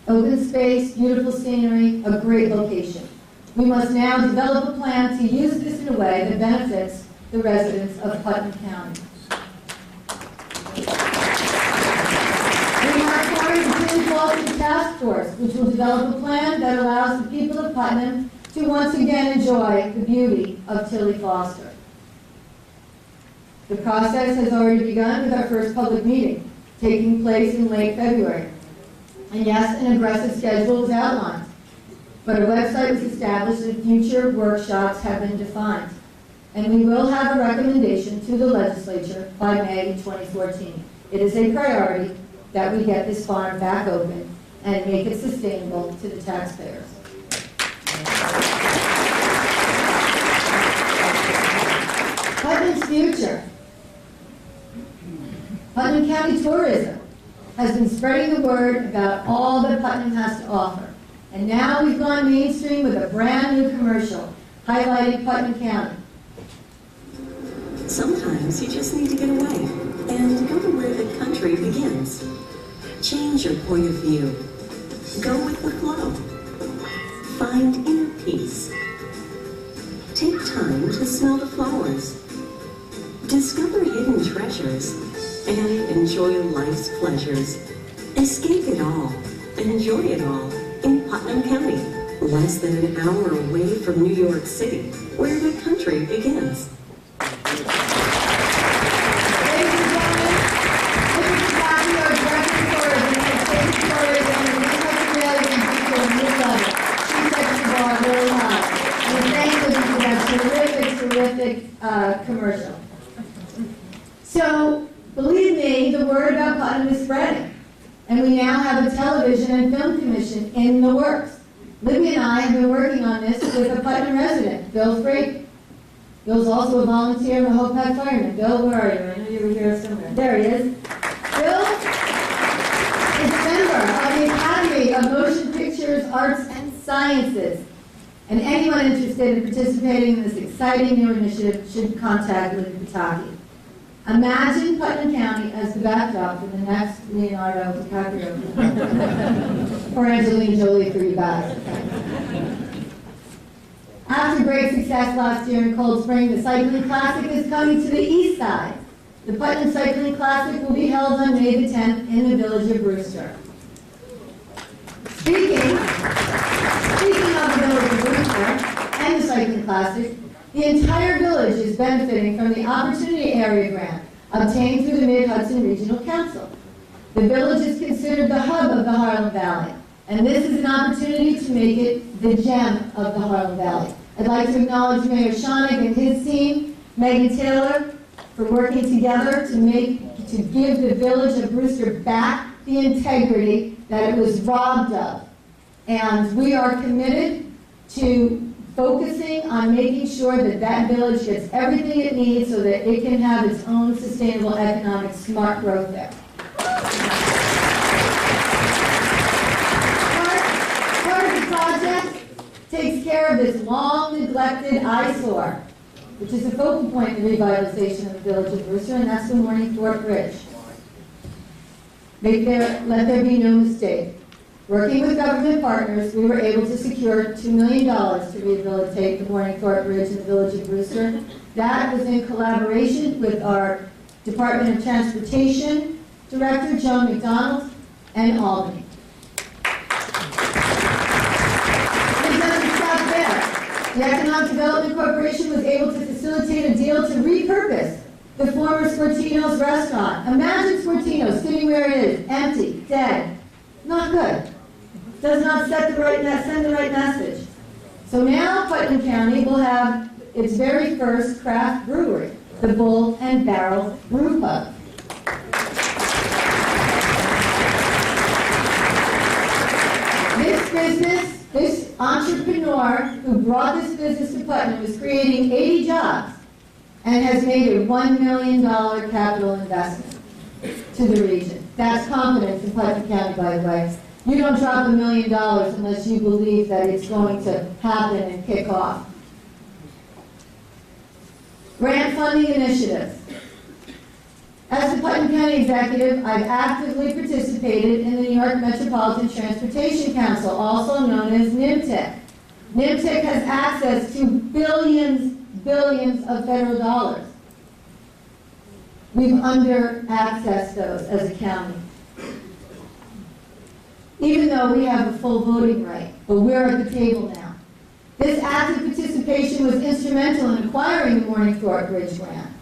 K: Open space, beautiful scenery, a great location. We must now develop a plan to use this in a way that benefits the residents of Putnam County. We are formed the Tilly Foster Task Force, which will develop a plan that allows the people of Putnam to once again enjoy the beauty of Tilly Foster. The process has already begun with our first public meeting, taking place in late February. And yes, an aggressive schedule was outlined, but a website was established and future workshops have been defined. And we will have a recommendation to the legislature by May 2014. It is a priority that we get this farm back open and make it sustainable to the taxpayers. Putnam's future. Putnam County tourism has been spreading the word about all that Putnam has to offer. And now we've gone mainstream with a brand new commercial highlighting Putnam County.
L: Sometimes you just need to get away and go to where the country begins. Change your point of view. Go with the flow. Find inner peace. Take time to smell the flowers. Discover hidden treasures and enjoy life's pleasures. Escape it all. Enjoy it all in Putnam County, less than an hour away from New York City, where the country begins.
K: Commercial. So, believe me, the word about Putnam is spreading. And we now have a television and film commission in the works. Libby and I have been working on this with a Putnam resident, Bill Frake. Bill's also a volunteer in the Hope Pack Fireman. Bill, where are you? I know you were here somewhere. There he is. Bill is a member of the Academy of Motion Pictures, Arts, and Sciences. And anyone interested in participating in this exciting new initiative should contact Libby Pataki. Imagine Putnam County as the backdrop for the next Leonardo DiCaprio or Angelina Jolie for you guys. After great success last year in Cold Spring, the Cycling Classic is coming to the east side. The Putnam Cycling Classic will be held on May the 10th in the village of Brewster. Speaking of the village of Brewster and the Cycling Classic, the entire village is benefiting from the Opportunity Area Grant obtained through the Mid-Hudson Regional Council. The village is considered the hub of the Harlem Valley, and this is an opportunity to make it the gem of the Harlem Valley. I'd like to acknowledge Mayor Schoenig and his team, Megan Taylor, for working together to give the village of Brewster back the integrity that it was robbed of. And we are committed to focusing on making sure that that village gets everything it needs so that it can have its own sustainable economic smart growth there. Part of the project takes care of this long neglected eyesore, which is a focal point in the revitalization of the village of Brewster, and that's the Morningthorpe Bridge. Let there be no mistake. Working with government partners, we were able to secure $2 million to rehabilitate the Morningthorpe Bridge in the village of Brewster. That was in collaboration with our Department of Transportation Director, Joan McDonald, and Albany. It doesn't stop there. The Economic Development Corporation was able to facilitate a deal to repurpose the former Sportino's restaurant. Imagine Sportino's sitting where it is, empty, dead. Not good. Does not send the right message. So now Putnam County will have its very first craft brewery, the Bull and Barrel Brew Pub. This entrepreneur who brought this business to Putnam is creating 80 jobs and has made a $1 million capital investment to the region. That's confidence in Putnam County, by the way. You don't drop $1 million unless you believe that it's going to happen and kick off. Grant funding initiatives. As the Putnam County executive, I've actively participated in the New York Metropolitan Transportation Council, also known as NMTIC. NMTIC has access to billions of federal dollars. We've under-accessed those as a county. Even though we have a full voting right, but we're at the table now. This active participation was instrumental in acquiring the Morningthorpe Bridge grant.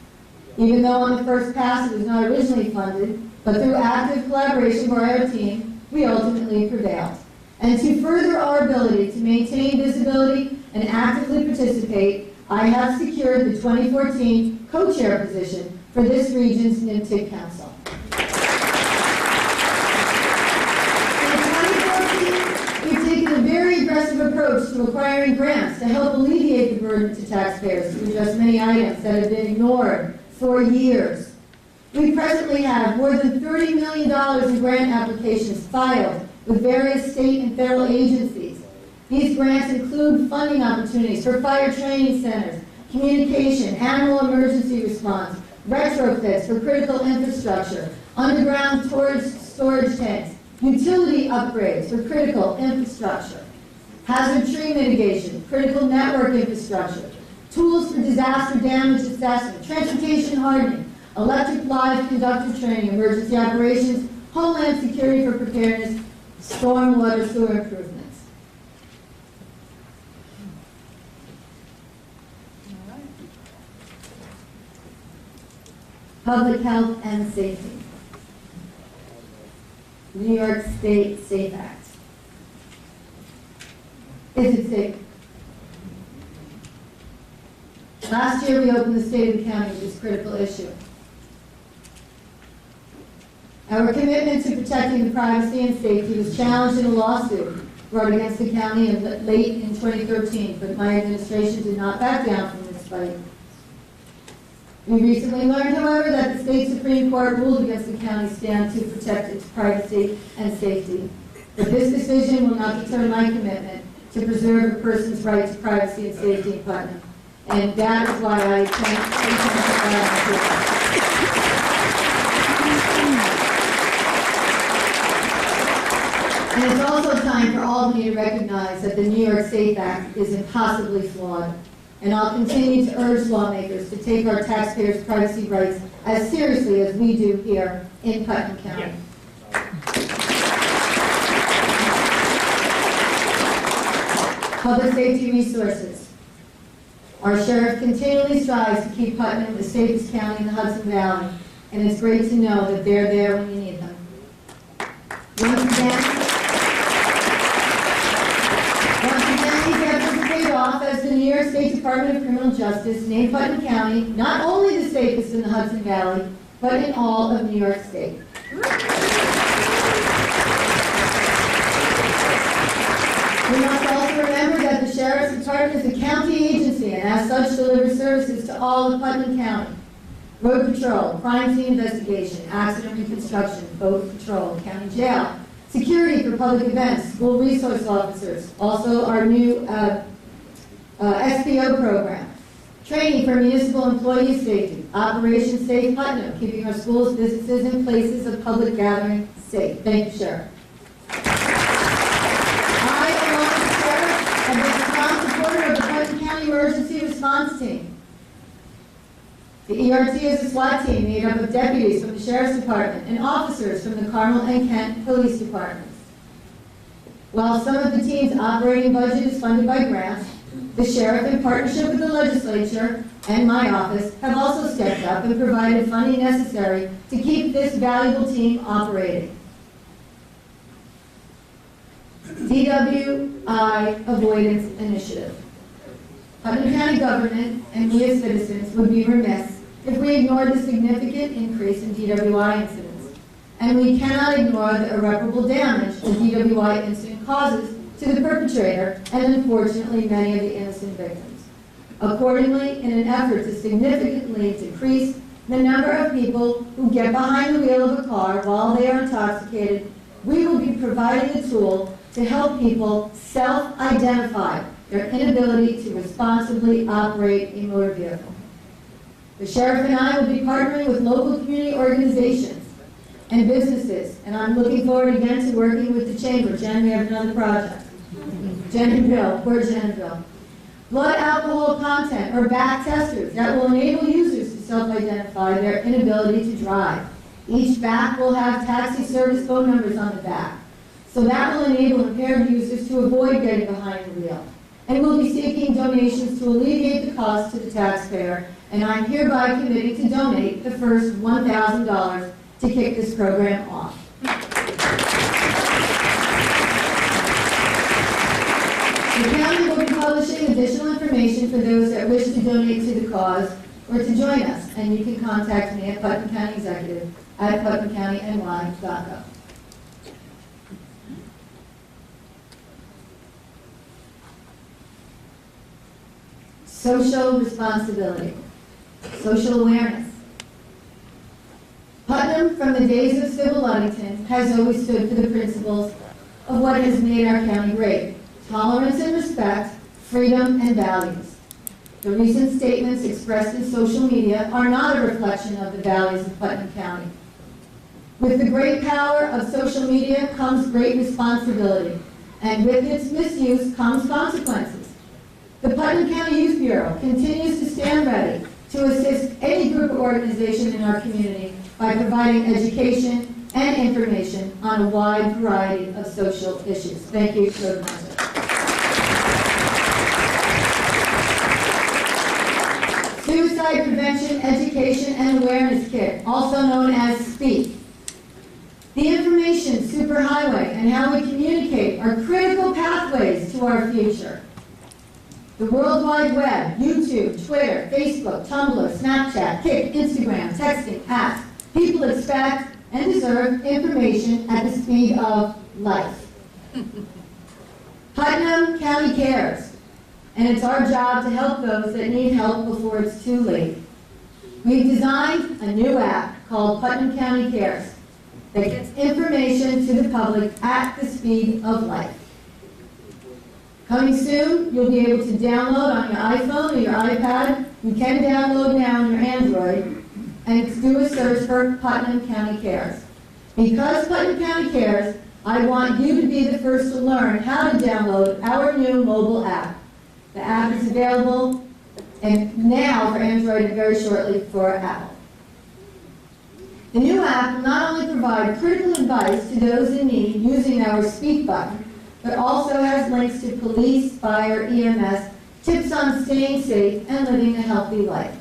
K: Even though on the first pass it was not originally funded, but through active collaboration by our team, we ultimately prevailed. And to further our ability to maintain visibility and actively participate, I have secured the 2014 co-chair position for this region's NMTIC Council. We've taken a very aggressive approach to acquiring grants to help alleviate the burden to taxpayers to address many items that have been ignored for years. We presently have more than $30 million in grant applications filed with various state and federal agencies. These grants include funding opportunities for fire training centers, communication, animal emergency response, retrofits for critical infrastructure, underground storage tanks, utility upgrades for critical infrastructure, hazard tree mitigation, critical network infrastructure, tools for disaster damage assessment, transportation hardening, electric live conductor training, emergency operations, homeland security for preparedness, stormwater sewer improvements. Public health and safety. New York State SAFE Act. Is it safe? Last year we opened the state of the county with this critical issue. Our commitment to protecting the privacy and safety was challenged in a lawsuit brought against the county late in 2013, but my administration did not back down from this fight. We recently learned, however, that the state Supreme Court ruled against the county's stand to protect its privacy and safety. But this decision will not deter my commitment to preserve a person's right to privacy and safety in Putnam. And that is why I thank you. And it's also time for Albany to recognize that the New York SAFE Act is impossibly flawed. And I'll continue to urge lawmakers to take our taxpayers' privacy rights as seriously as we do here in Putnam County. Public safety resources. Our sheriff continually strives to keep Putnam the safest county in the Hudson Valley, and it's great to know that they're there when you need them. Once again, these efforts paid off as the New York State Department of Criminal Justice named Putnam County not only the safest in the Hudson Valley, but in all of New York State. We must also remember that the sheriff Sheriff's Department is a county agency and as such delivers services to all of Putnam County. Road patrol, crime scene investigation, accident reconstruction, boat patrol, county jail, security for public events, school resource officers, also our new SPO program, training for municipal employee safety, Operation Safe Putnam, keeping our schools, businesses, and places of public gathering safe. Thank you, Sheriff. I, along with the Sheriff, have been a strong supporter of the Putnam County Emergency Response Team. The ERT is a SWAT team made up of deputies from the Sheriff's Department and officers from the Carmel and Kent Police Departments. While some of the team's operating budget is funded by grants, the Sheriff, in partnership with the legislature and my office, have also stepped up and provided funding necessary to keep this valuable team operating. DWI Avoidance Initiative. Putnam County government and we as citizens would be remiss if we ignored the significant increase in DWI incidents. And we cannot ignore the irreparable damage a DWI incident causes to the perpetrator and unfortunately many of the innocent victims. Accordingly, in an effort to significantly decrease the number of people who get behind the wheel of a car while they are intoxicated, we will be providing a tool to help people self-identify their inability to responsibly operate a motor vehicle. The Sheriff and I will be partnering with local community organizations and businesses, and I'm looking forward again to working with the Chamber. Jen, we have another project. Jen and Bill, poor Jen and Bill. Blood alcohol content or back testers that will enable users to self-identify their inability to drive. Each back will have taxi service phone numbers on the back, so that will enable impaired users to avoid getting behind the wheel. And we'll be seeking donations to alleviate the cost to the taxpayer, and I'm hereby committing to donate the first $1,000 to kick this program off. The county will be publishing additional information for those that wish to donate to the cause or to join us, and you can contact me at Putnam County Executive at putnamcountyny.gov. Social responsibility, social awareness. Putnam, from the days of Sybil Ludington, has always stood for the principles of what has made our county great: tolerance and respect, freedom and values. The recent statements expressed in social media are not a reflection of the values of Putnam County. With the great power of social media comes great responsibility, and with its misuse comes consequences. The Putnam County Youth Bureau continues to stand ready to assist any group or organization in our community by providing education and information on a wide variety of social issues. Thank you so much. Suicide Prevention Education and Awareness Kit, also known as SPEAK. The information superhighway and how we communicate are critical pathways to our future. The World Wide Web, YouTube, Twitter, Facebook, Tumblr, Snapchat, Kik, Instagram, texting, apps. People expect and deserve information at the speed of life. Putnam County cares, and it's our job to help those that need help before it's too late. We've designed a new app called Putnam County Cares that gets information to the public at the speed of life. Coming soon, you'll be able to download on your iPhone or your iPad. You can download now on your Android and do a search for Putnam County Cares. Because Putnam County Cares, I want you to be the first to learn how to download our new mobile app. The app is available and now for Android and very shortly for Apple. The new app will not only provide critical advice to those in need using our speak button, but also has links to police, fire, EMS, tips on staying safe and living a healthy life.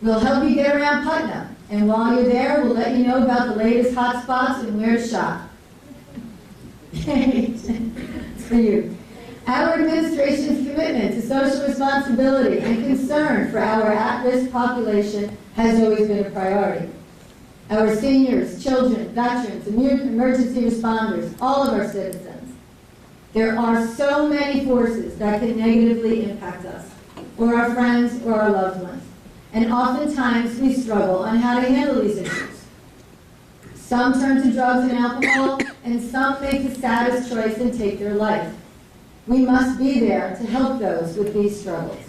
K: We'll help you get around Putnam, and while you're there, we'll let you know about the latest hot spots and where to shop. It's for you. Our administration's commitment to social responsibility and concern for our at-risk population has always been a priority. Our seniors, children, veterans, emergency responders, all of our citizens There are so many forces that can negatively impact us, or our friends, or our loved ones. And oftentimes we struggle on how to handle these issues. Some turn to drugs and alcohol, and some make the saddest choice and take their life. We must be there to help those with these struggles.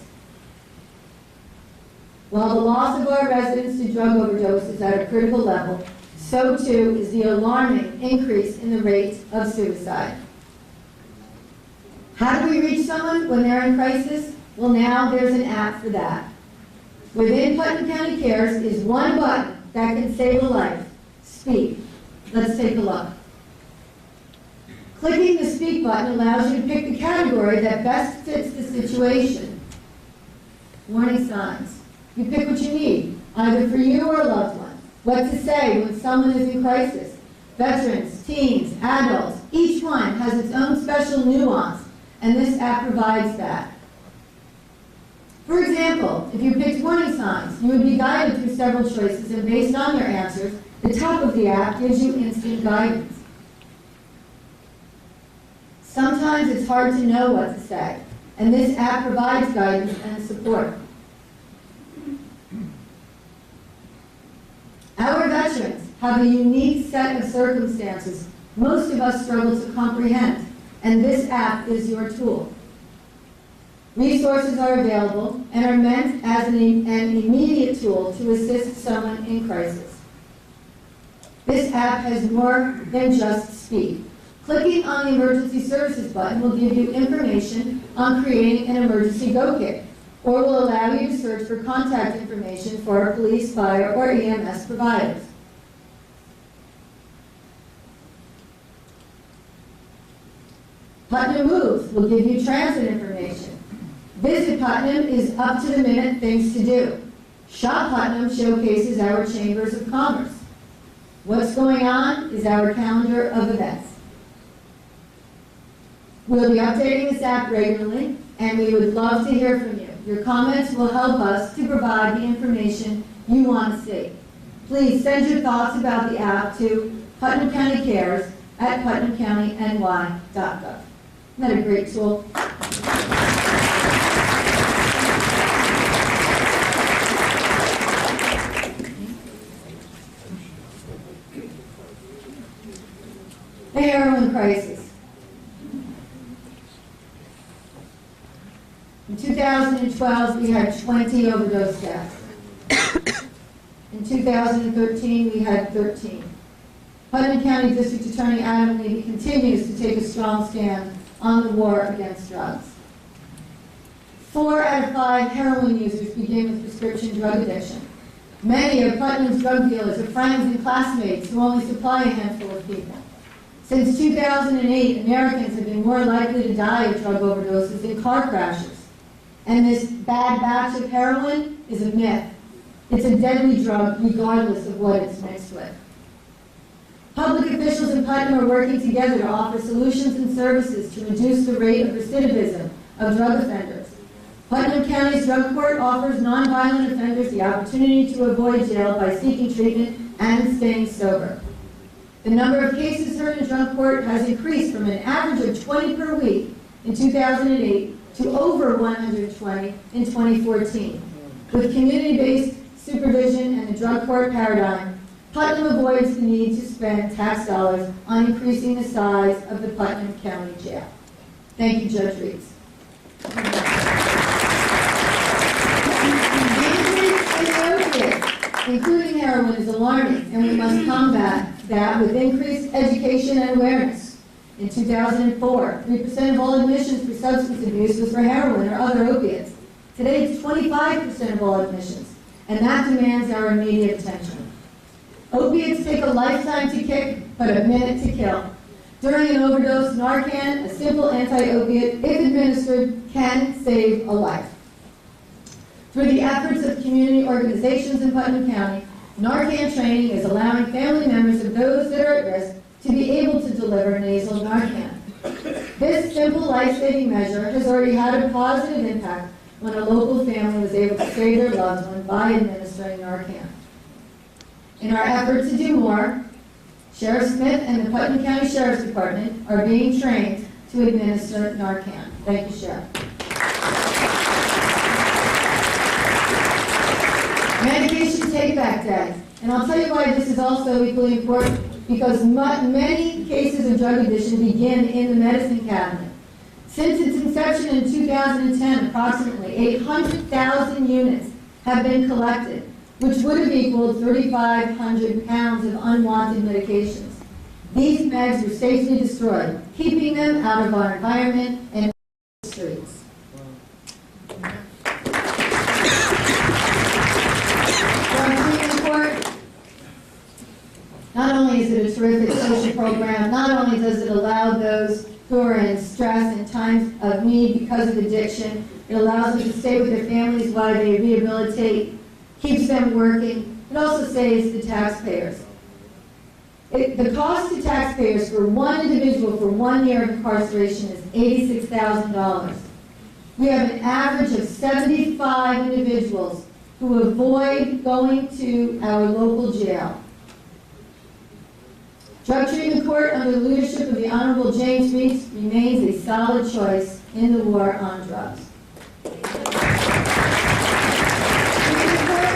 K: While the loss of our residents to drug overdose is at a critical level, so too is the alarming increase in the rate of suicide. How do we reach someone when they're in crisis? Well, now there's an app for that. Within Putnam County Cares is one button that can save a life. Speak. Let's take a look. Clicking the Speak button allows you to pick the category that best fits the situation. Warning signs. You pick what you need, either for you or a loved one. What to say when someone is in crisis. Veterans, teens, adults, each one has its own special nuance, and this app provides that. For example, if you picked warning signs, you would be guided through several choices, and based on your answers, the top of the app gives you instant guidance. Sometimes it's hard to know what to say, and this app provides guidance and support. Our veterans have a unique set of circumstances most of us struggle to comprehend, and this app is your tool. Resources are available and are meant as an immediate tool to assist someone in crisis. This app has more than just speak. Clicking on the Emergency Services button will give you information on creating an emergency go kit, or will allow you to search for contact information for our police, fire, or EMS providers. Putnam Moves will give you transit information. Visit Putnam is up-to-the-minute things to do. Shop Putnam showcases our chambers of commerce. What's going on is our calendar of events. We'll be updating this app regularly, and we would love to hear from you. Your comments will help us to provide the information you want to see. Please send your thoughts about the app to Putnam County Cares at putnamcountyny.gov. Isn't that a great tool? The heroin crisis. In 2012, we had 20 overdose deaths. In 2013, we had 13. Putnam County District Attorney Adam Levy continues to take a strong stand on the war against drugs. 4 out of 5 heroin users begin with prescription drug addiction. Many of Putnam's drug dealers are friends and classmates who only supply a handful of people. Since 2008, Americans have been more likely to die of drug overdoses in car crashes. And this bad batch of heroin is a myth. It's a deadly drug regardless of what it's mixed with. Public officials in Putnam are working together to offer solutions and services to reduce the rate of recidivism of drug offenders. Putnam County's drug court offers nonviolent offenders the opportunity to avoid jail by seeking treatment and staying sober. The number of cases heard in drug court has increased from an average of 20 per week in 2008 to over 120 in 2014. With community-based supervision and the drug court paradigm, Putnam avoids the need to spend tax dollars on increasing the size of the Putnam County Jail. Thank you, Judge Reeves. Including heroin is alarming, and we must combat that with increased education and awareness. In 2004, 3% of all admissions for substance abuse was for heroin or other opiates. Today, it's 25% of all admissions, and that demands our immediate attention. Opiates take a lifetime to kick, but a minute to kill. During an overdose, Narcan, a simple anti-opiate, if administered, can save a life. Through the efforts of community organizations in Putnam County, Narcan training is allowing family members of those that are at risk to be able to deliver nasal Narcan. This simple life-saving measure has already had a positive impact when a local family was able to save their loved one by administering Narcan. In our effort to do more, Sheriff Smith and the Putnam County Sheriff's Department are being trained to administer Narcan. Thank you, Sheriff. Medication Take-Back Day. And I'll tell you why this is also equally important, because many cases of drug addiction begin in the medicine cabinet. Since its inception in 2010, approximately 800,000 units have been collected, which would have equaled 3,500 pounds of unwanted medications. These meds were safely destroyed, keeping them out of our environment and the streets. Not only is it a terrific social program, not only does it allow those who are in stress and times of need because of addiction, it allows them to stay with their families while they rehabilitate, keeps them working. It also saves the taxpayers. The cost to taxpayers for one individual for 1 year of incarceration is $86,000. We have an average of 75 individuals who avoid going to our local jail. Drug treatment court under the leadership of the Honorable James Reese remains a solid choice in the war on drugs. Treatment court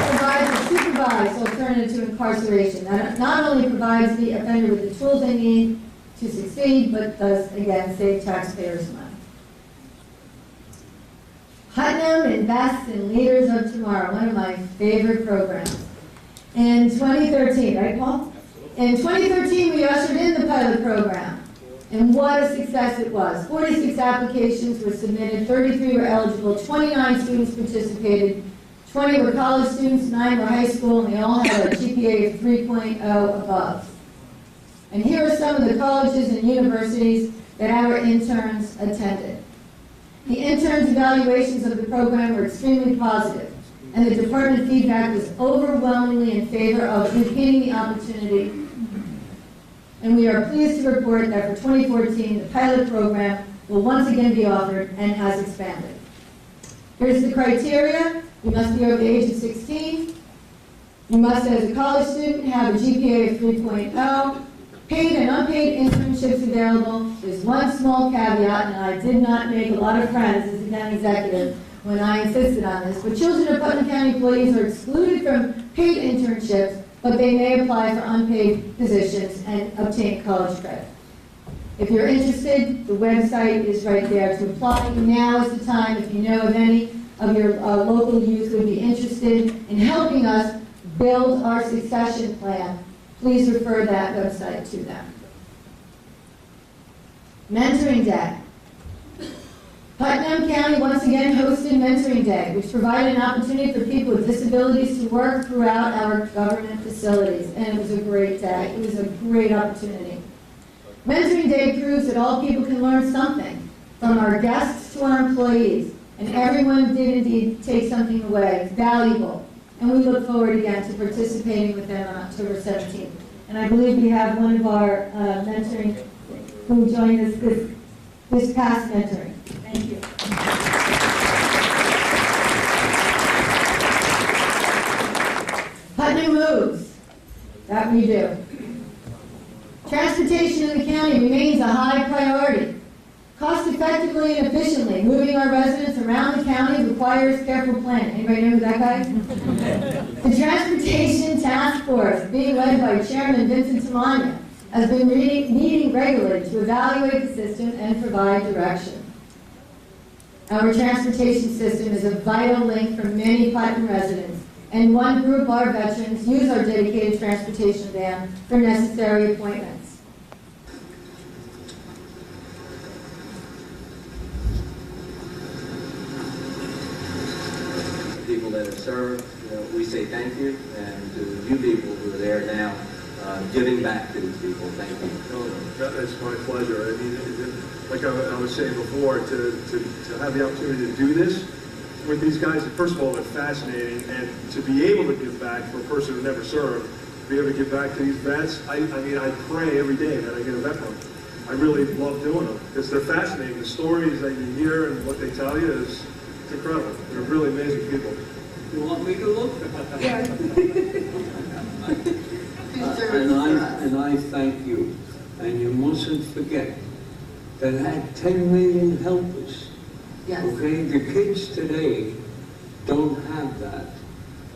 K: provides a supervised alternative to incarceration that not only provides the offender with the tools they need to succeed, but does, again, save taxpayers money. Putnam Invests in Leaders of Tomorrow, one of my favorite programs. In 2013, right, Paul? In 2013, we ushered in the pilot program, and what a success it was. 46 applications were submitted, 33 were eligible, 29 students participated, 20 were college students, 9 were high school, and they all had a GPA of 3.0 above. And here are some of the colleges and universities that our interns attended. The interns' evaluations of the program were extremely positive, and the department feedback was overwhelmingly in favor of repeating the opportunity. And we are pleased to report that for 2014, the pilot program will once again be offered and has expanded. Here's the criteria. You must be over the age of 16. You must, as a college student, have a GPA of 3.0. Paid and unpaid internships available. There's one small caveat, and I did not make a lot of friends as a county executive when I insisted on this, but children of Putnam County employees are excluded from paid internships, but they may apply for unpaid positions and obtain college credit. If you're interested, the website is right there to apply. Now is the time, if you know of any of your local youth who would be interested in helping us build our succession plan, please refer that website to them. Mentoring Day. Putnam County once again hosted Mentoring Day, which provided an opportunity for people with disabilities to work throughout our government facilities. And it was a great day. It was a great opportunity. Mentoring Day proves that all people can learn something, from our guests to our employees. And everyone did indeed take something away. It's valuable. And we look forward again to participating with them on October 17th. And I believe we have one of our mentoring who joined us this past mentoring. Thank you. Putnam moves. That we do. Transportation in the county remains a high priority. Cost effectively and efficiently moving our residents around the county requires careful planning. Anybody know who that guy is? The Transportation Task Force, being led by Chairman Vincent Tamania, has been meeting regularly to evaluate the system and provide direction. Our transportation system is a vital link for many Putnam residents, and one group, our veterans, use our dedicated transportation van for necessary appointments.
M: People that have served, we say thank you, and to you people who are there now, giving back to these people, thank you.
N: It's my pleasure. I mean, like I was saying before, to have the opportunity to do this with these guys, first of all, they're fascinating, and to be able to give back for a person who never served, to be able to give back to these vets, I mean, I pray every day that I get a vet one. I really love doing them, because they're fascinating. The stories that you hear and what they tell you is incredible. They're really amazing people.
M: You want me to look?
N: Yeah.
M: And I thank you. And you mustn't forget
F: that had 10 million helpers.
K: Yes.
F: Okay, the kids today don't have that.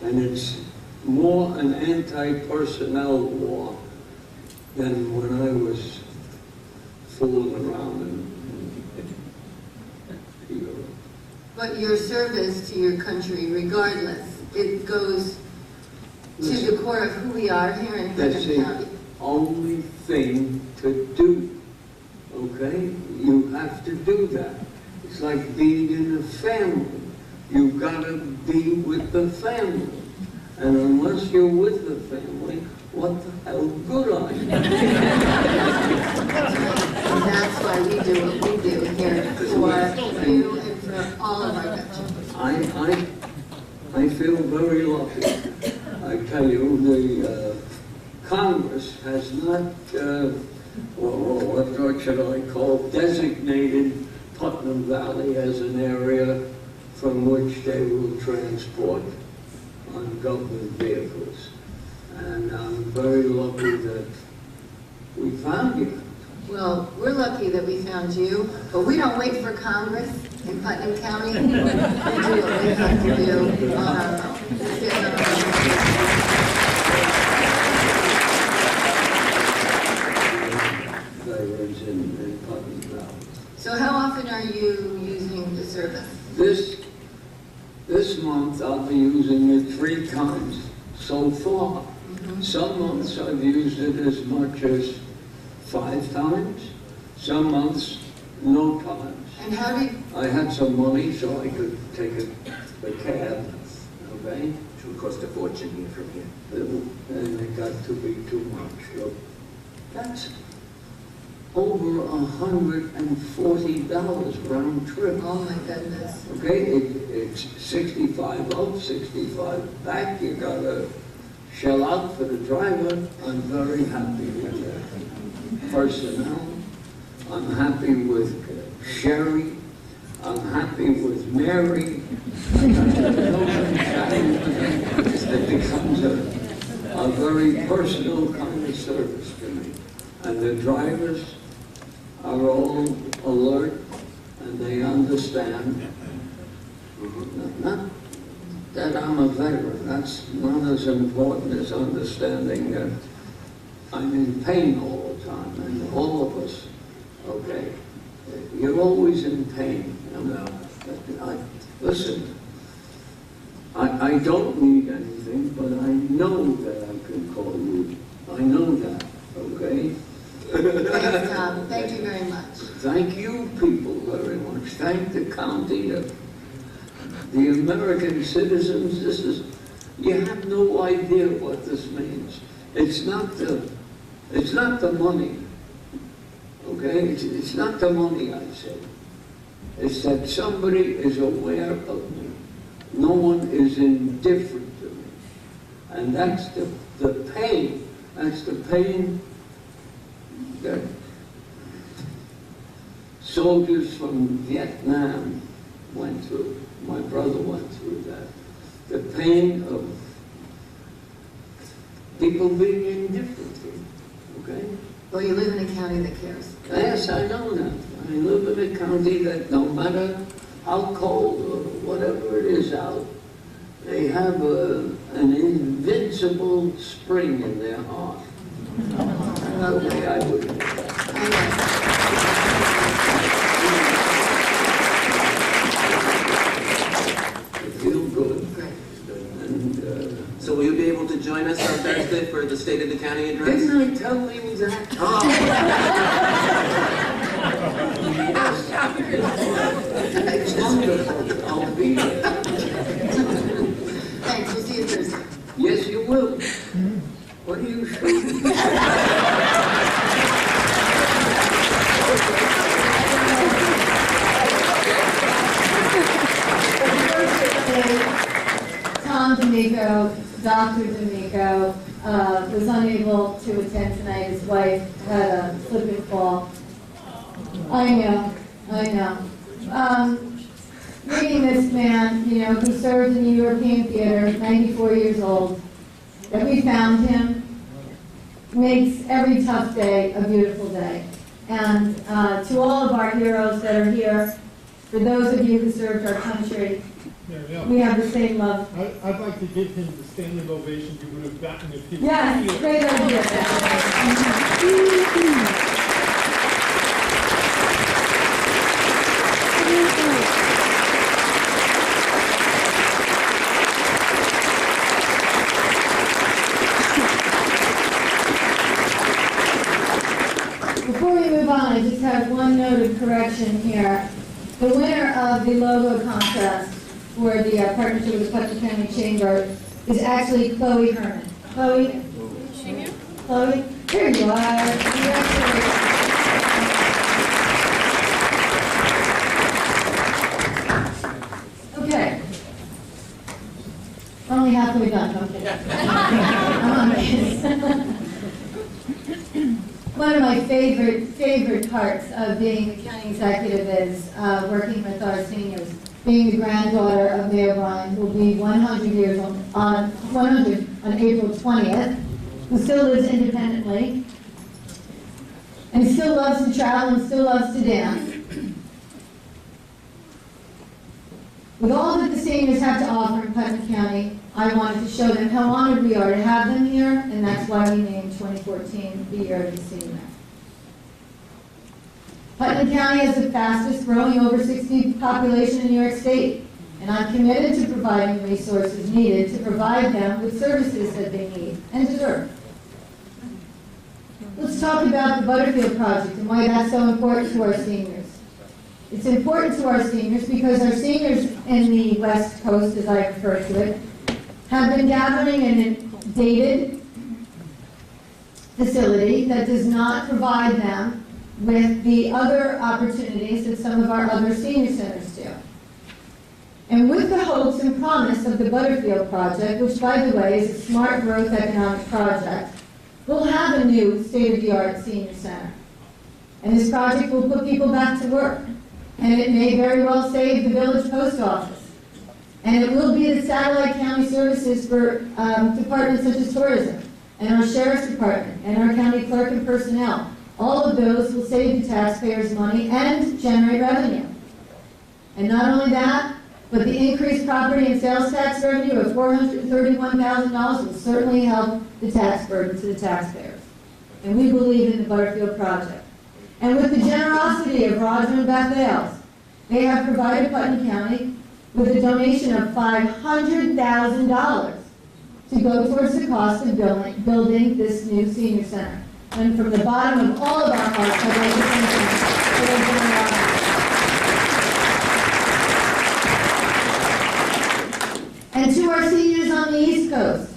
F: And it's more an anti-personnel war than when I was fooling around in Europe.
K: But your service to your country, regardless, it goes to the core of who we are here in
F: That's
K: Putnam
F: the
K: County.
F: only thing to do, okay? You have to do that. It's like being in a family. You gotta be with the family. And unless you're with the family, what the hell good are you?
K: And that's why we do what we do here for you and for all of our veterans.
F: I feel very lucky. I tell you, the Congress has not, what should I call, designated Putnam Valley as an area from which they will transport on government vehicles. And I'm very lucky that we found you.
K: Well, we're lucky that we found you, but we don't wait for Congress in Putnam County. We do what we have to do on our own.
F: Veterans in Putnam Valley.
K: So how often are you using the service?
F: This month I'll be using it 3 times so far. Some months I've used it as much as 5 times. Some months, no times.
K: And how did...
F: I had some money so I could take a cab, okay?
M: Which would cost a fortune here from here.
F: And it got to be too much. So that's over $140 round trip.
K: Oh my goodness.
F: Okay, it's 65 out, 65 back. You gotta shell out for the driver. I'm very happy with the personnel. I'm happy with Sherry. I'm happy with Mary. It becomes a very personal kind of service to me. And the drivers are all alert and they understand. Not that I'm a veteran, that's not as important as understanding that I'm in pain all the time, and all of us, okay? You're always in pain. Listen, I don't need anything, but I know that I can call you. I know that, okay?
K: Thanks, Tom. Thank you very much.
F: Thank you people very much. Thank the county, the American citizens. This is, you have no idea what this means. It's not the money, okay? It's not the money, I say. It's that somebody is aware of me. No one is indifferent to me. And that's the pain. That's the pain that soldiers from Vietnam went through. My brother went through that. The pain of people being indifferent to me, okay?
K: Well, you live in a county that cares.
F: Yes, I know that. I live in a county that no matter how cold or whatever it is out, they have an invincible spring in their heart. Okay, I would. I feel good. And,
M: So will you be able to join us on Thursday for the State of the County address?
F: didn't I tell you that? It's wonderful. I'll be there.
K: Thanks. We'll see you Thursday.
F: Yes, you will. What are you shooting?
J: Tom D'Amico, Dr. D'Amico, was unable to attend tonight. His wife had a slip and fall. I know. Meeting this man, who served in the European theater, 94 years old, that we found him, makes every tough day a beautiful day.
K: And to all of our heroes that are here, for those of you who served our country, we have the same love.
O: I'd like to give him the standing ovation he would have gotten if he was
K: Yes,
O: here.
K: great idea. Before we move on, I just have one note of correction here. The winner of the logo contest for the partnership with the Putnam County Chamber is actually Chloe Herman. Chloe? Chloe? Here you are. Congratulations. Okay. Only halfway done, okay. I'm on this. One of my favorite parts of being the county executive is working with our seniors. Being the granddaughter of Mayor Bryan, who will be 100 years on 100 on April 20th, who still lives independently, and still loves to travel and still loves to dance. With all that the seniors have to offer in Putnam County, I wanted to show them how honored we are to have them here, and that's why we named 2014 the Year of the Senior. Putnam County has the fastest growing over 60 population in New York State, and I'm committed to providing the resources needed to provide them with services that they need and deserve. Let's talk about the Butterfield Project and why that's so important to our seniors. It's important to our seniors because our seniors in the West Coast, as I refer to it, have been gathering in a dated facility that does not provide them with the other opportunities that some of our other senior centers do. And with the hopes and promise of the Butterfield Project, which by the way is a smart growth economic project, we'll have a new state-of-the-art senior center. And this project will put people back to work. And it may very well save the village post office. And it will be the satellite county services for departments such as tourism, and our sheriff's department, and our county clerk and personnel. All of those will save the taxpayers money and generate revenue. And not only that, but the increased property and sales tax revenue of $431,000 will certainly help the tax burden to the taxpayers. And we believe in the Butterfield Project. And with the generosity of Roger and Beth Ailes, they have provided Putnam County with a donation of $500,000 to go towards the cost of building this new senior center. And from the bottom of all of our hearts, I'd like to thank them for their generosity. And to our seniors on the East Coast,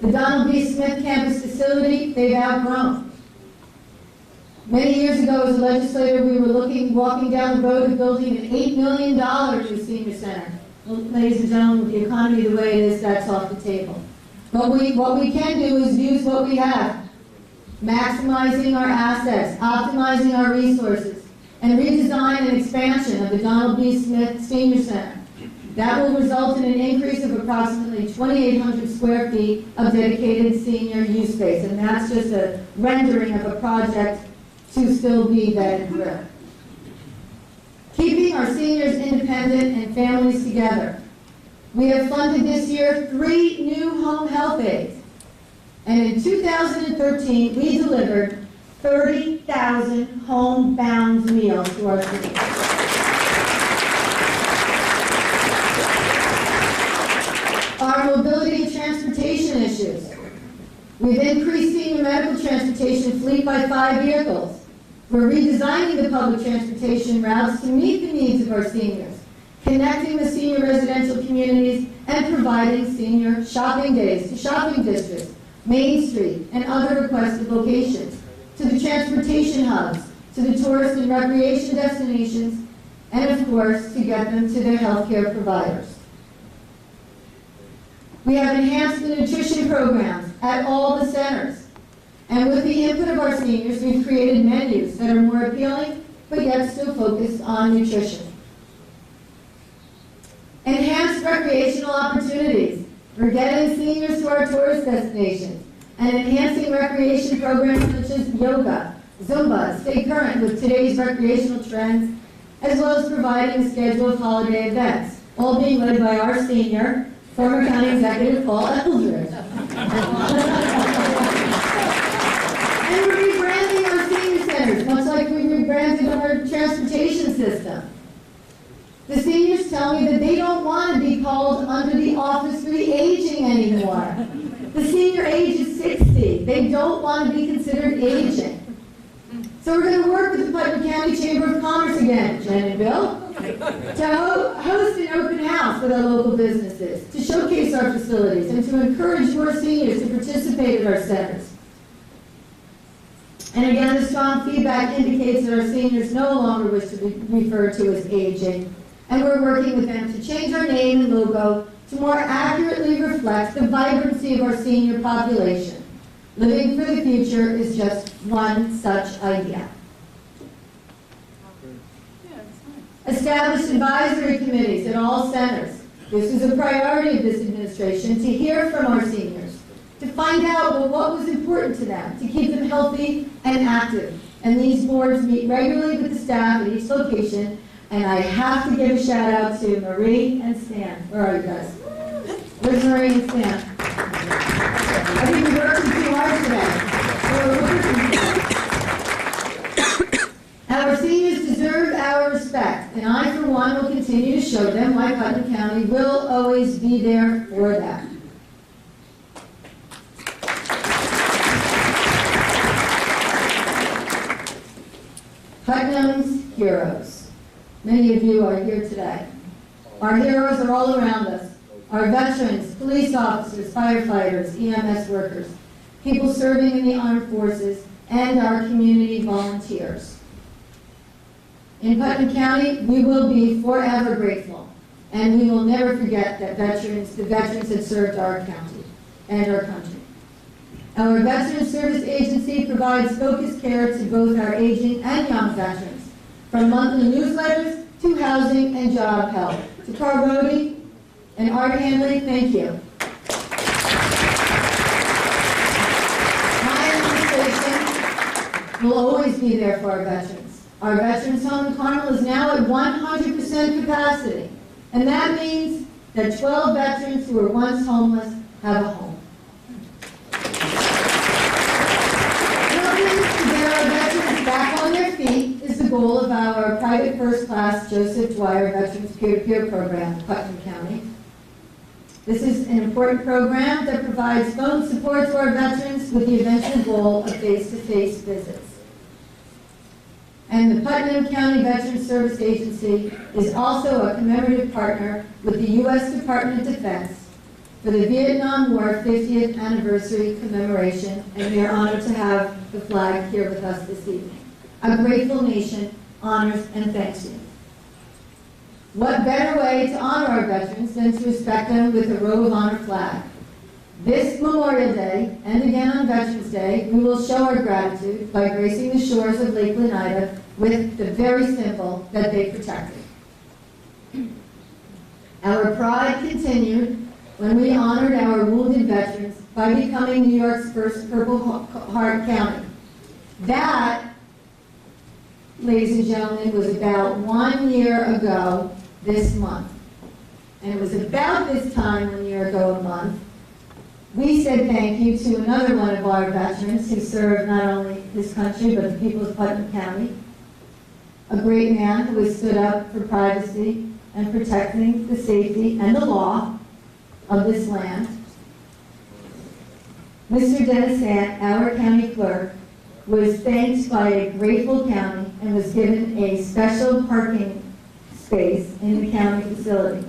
K: the Donald B. Smith campus facility, they've outgrown. Many years ago, as a legislator, we were walking down the road of building an $8 million new senior center. Well, ladies and gentlemen, with the economy the way it is, that's off the table. But what we can do is use what we have, maximizing our assets, optimizing our resources, and redesign and expansion of the Donald B. Smith Senior Center. That will result in an increase of approximately 2,800 square feet of dedicated senior use space, and that's just a rendering of a project to still be vetted through. Keeping our seniors independent and families together. We have funded this year 3 new home health aides. And in 2013, we delivered 30,000 homebound meals to our seniors. Our mobility and transportation issues. We've increased senior medical transportation fleet by 5 vehicles. We're redesigning the public transportation routes to meet the needs of our seniors, connecting the senior residential communities, and providing senior shopping days to shopping districts, Main Street, and other requested locations, to the transportation hubs, to the tourist and recreation destinations, and of course, to get them to their healthcare providers. We have enhanced the nutrition programs at all the centers. And with the input of our seniors, we've created menus that are more appealing, but yet still focused on nutrition. Enhanced recreational opportunities. We're getting seniors to our tourist destinations and enhancing recreation programs such as yoga, Zumba, stay current with today's recreational trends, as well as providing a schedule of holiday events, all being led by our senior, former county executive Paul Eldridge. And we're rebranding our senior centers, much like we rebranded our transportation system. The seniors tell me that they don't want to be called under the Office for the Aging anymore. The senior age is 60. They don't want to be considered aging. So we're going to work with the Putnam County Chamber of Commerce again, Jen and Bill, to host an open house with our local businesses, to showcase our facilities, and to encourage more seniors to participate in our centers. And again, the strong feedback indicates that our seniors no longer wish to be referred to as aging, and we're working with them to change our name and logo to more accurately reflect the vibrancy of our senior population. Living for the future is just one such idea. Establish advisory committees at all centers. This is a priority of this administration, to hear from our seniors, to find out what was important to them, to keep them healthy and active. And these boards meet regularly with the staff at each location. And I have to give a shout out to Marie and Stan. Where are you guys? Where's Marie and Stan? I think we worked too hard today. Our seniors deserve our respect, and I, for one, will continue to show them why Putnam County will always be there for them. Putnam's heroes. Many of you are here today. Our heroes are all around us. Our veterans, police officers, firefighters, EMS workers, people serving in the armed forces, and our community volunteers. In Putnam County, we will be forever grateful, and we will never forget that the veterans that served our county and our country. Our Veterans Service Agency provides focused care to both our aging and young veterans, from monthly newsletters to housing and job help. To Carl Brody and Art Hanley, thank you. My administration will always be there for our veterans. Our Veterans Home in Carmel is now at 100% capacity, and that means that 12 veterans who were once homeless have a home. Helping to get our veterans back on their feet is the goal of our private first-class Joseph Dwyer Veterans Peer-to-Peer Program in Putnam County. This is an important program that provides phone support to our veterans with the eventual goal of face-to-face visits. And the Putnam County Veterans Service Agency is also a commemorative partner with the U.S. Department of Defense for the Vietnam War 50th anniversary commemoration, and we are honored to have the flag here with us this evening. A grateful nation honors and thanks you. What better way to honor our veterans than to respect them with a row of honor flag? This Memorial Day, and again on Veterans Day, we will show our gratitude by gracing the shores of Lake Oneida with the very symbol that they protected. Our pride continued when we honored our wounded veterans by becoming New York's first Purple Heart County. That, ladies and gentlemen, was about 1 year ago this month. And it was about this time, 1 year ago a month, we said thank you to another one of our veterans who served not only this country, but the people of Putnam County. A great man who has stood up for privacy and protecting the safety and the law of this land. Mr. Dennis Sant, our county clerk, was thanked by a grateful county and was given a special parking space in the county facility.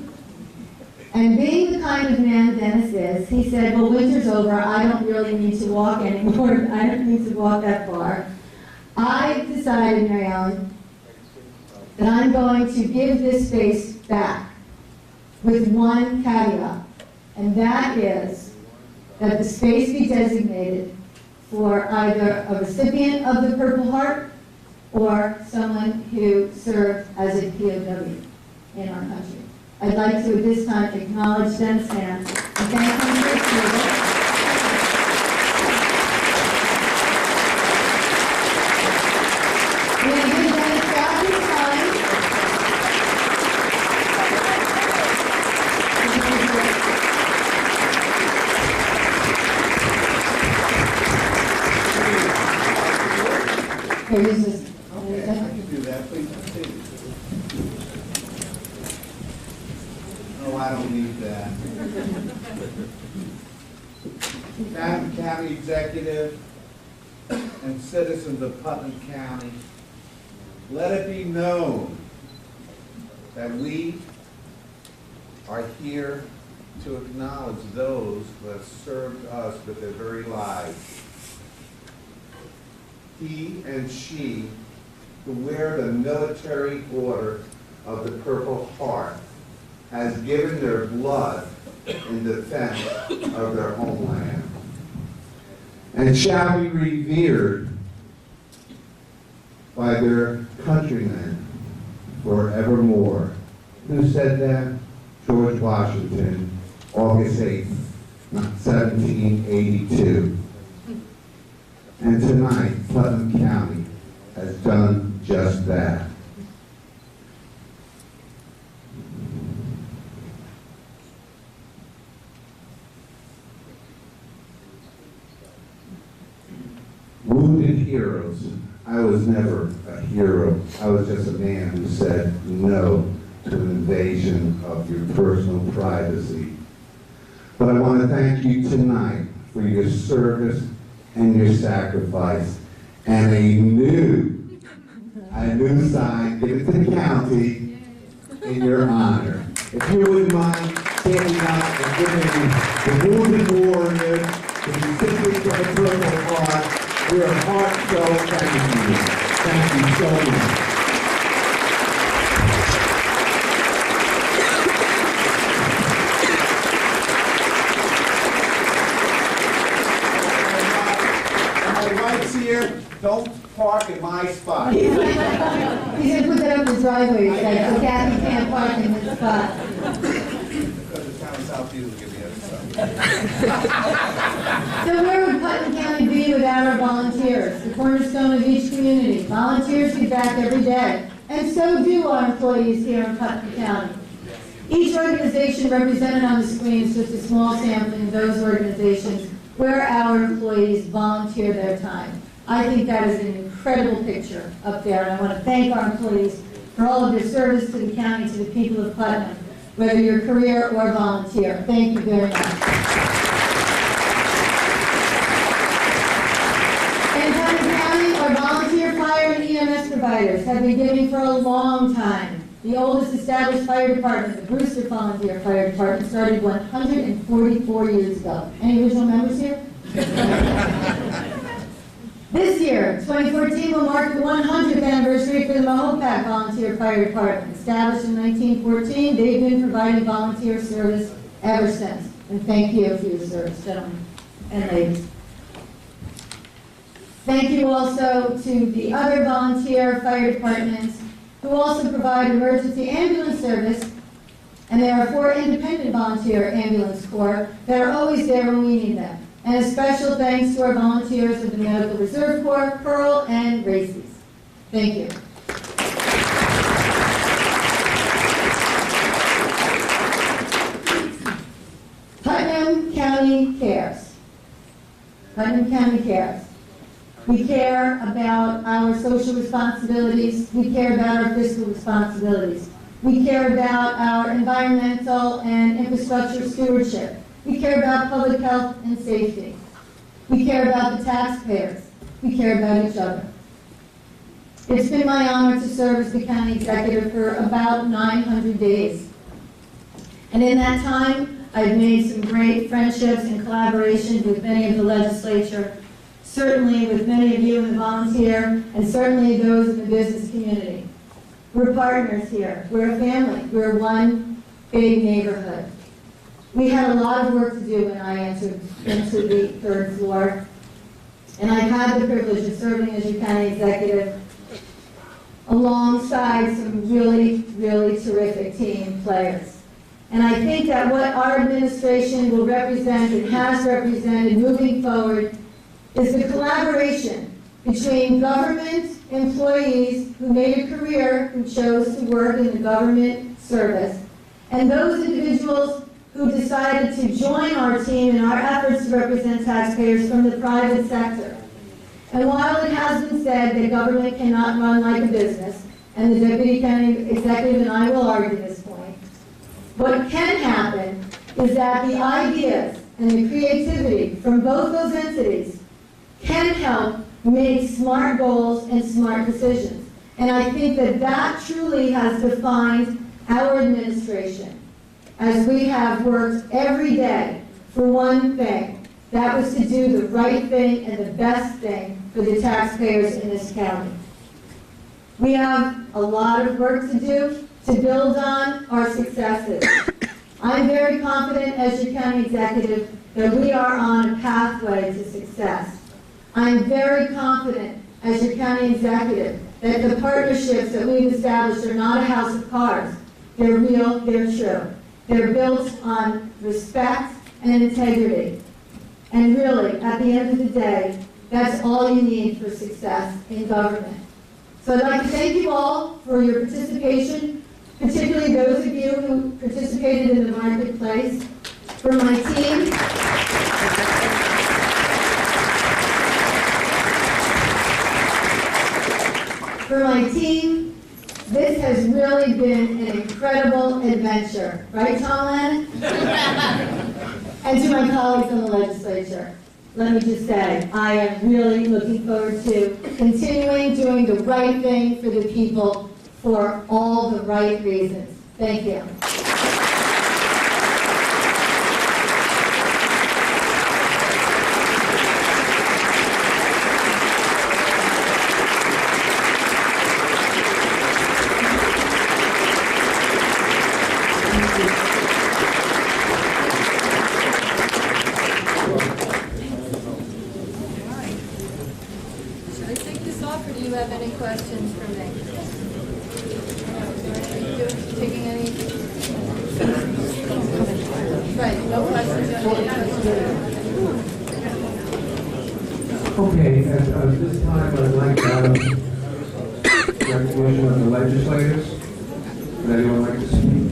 K: And being the kind of man Dennis is, he said, well, winter's over, I don't really need to walk anymore, I don't need to walk that far. I decided, Mary Ellen, that I'm going to give this space back with one caveat, and that is that the space be designated for either a recipient of the Purple Heart or someone who served as a POW in our country. I'd like to at this time acknowledge Dennis Sant and thank him for his service. Here, use this.
E: Okay, I can do that, please continue. No, I don't need that. Madam County Executive and citizens of Putnam County, let it be known that we are here to acknowledge those who have served us with their very lives. He and she who wear the military order of the Purple Heart has given their blood in defense of their homeland and shall be revered by their countrymen forevermore. Who said that? George Washington, August 8th, 1782. And tonight, Putnam County has done just that. Wounded heroes. I was never a hero. I was just a man who said no to an invasion of your personal privacy. But I want to thank you tonight for your service and your sacrifice and a new sign given to the county in your honor. If you wouldn't mind standing up and giving the wounded warriors, the recipients of the Purple Heart, your heartfelt thank you. Thank you so much. Here, don't park in my spot.
K: He's gonna put that up in the driveway, so Kathy can't park in this spot.
E: Because the town of Southview will give me a
K: So where would Putnam County be without our volunteers, the cornerstone of each community? Volunteers give back every day, and so do our employees here in Putnam County. Each organization represented on the screen is just a small sampling of those organizations where our employees volunteer their time. I think that is an incredible picture up there, and I want to thank our employees for all of their service to the county, to the people of Putnam, whether you're career or volunteer. Thank you very much. In Putnam County, our volunteer fire and EMS providers have been giving for a long time. The oldest established fire department, the Brewster Volunteer Fire Department, started 144 years ago. Any original members here? This year, 2014, will mark the 100th anniversary for the Mahopac Volunteer Fire Department. Established in 1914, they've been providing volunteer service ever since. And thank you for your service, gentlemen and ladies. Thank you also to the other volunteer fire departments who also provide emergency ambulance service. And there are 4 independent volunteer ambulance corps that are always there when we need them. And a special thanks to our volunteers of the Medical Reserve Corps, Pearl, and Races. Thank you. Putnam County cares. Putnam County cares. We care about our social responsibilities. We care about our fiscal responsibilities. We care about our environmental and infrastructure stewardship. We care about public health and safety. We care about the taxpayers. We care about each other. It's been my honor to serve as the county executive for about 900 days. And in that time, I've made some great friendships and collaborations with many of the legislature, certainly with many of you in the volunteer, and certainly those in the business community. We're partners here. We're a family. We're one big neighborhood. We had a lot of work to do when I entered into the 3rd floor, and I've had the privilege of serving as your county executive alongside some really, really terrific team players. And I think that what our administration will represent and has represented moving forward is the collaboration between government employees who made a career, who chose to work in the government service, and those individuals who decided to join our team in our efforts to represent taxpayers from the private sector. And while it has been said that government cannot run like a business, and the Deputy County Executive and I will argue this point, what can happen is that the ideas and the creativity from both those entities can help make smart goals and smart decisions. And I think that that truly has defined our administration, as we have worked every day for one thing. That was to do the right thing and the best thing for the taxpayers in this county. We have a lot of work to do to build on our successes. I'm very confident as your county executive that we are on a pathway to success. I'm very confident as your county executive that the partnerships that we've established are not a house of cards. They're real, they're true. They're built on respect and integrity. And really, at the end of the day, that's all you need for success in government. So I'd like to thank you all for your participation, particularly those of you who participated in the marketplace. For my team, this has really been an incredible adventure. Right, Tom Lannon? And to my colleagues in the legislature, let me just say, I am really looking forward to continuing doing the right thing for the people for all the right reasons. Thank you.
G: Should I take this off, or do you have any questions for me? Are you taking any? Right, no questions, any questions?
C: Okay, at this time, I'd like recognition of the legislators. Would anyone like to speak?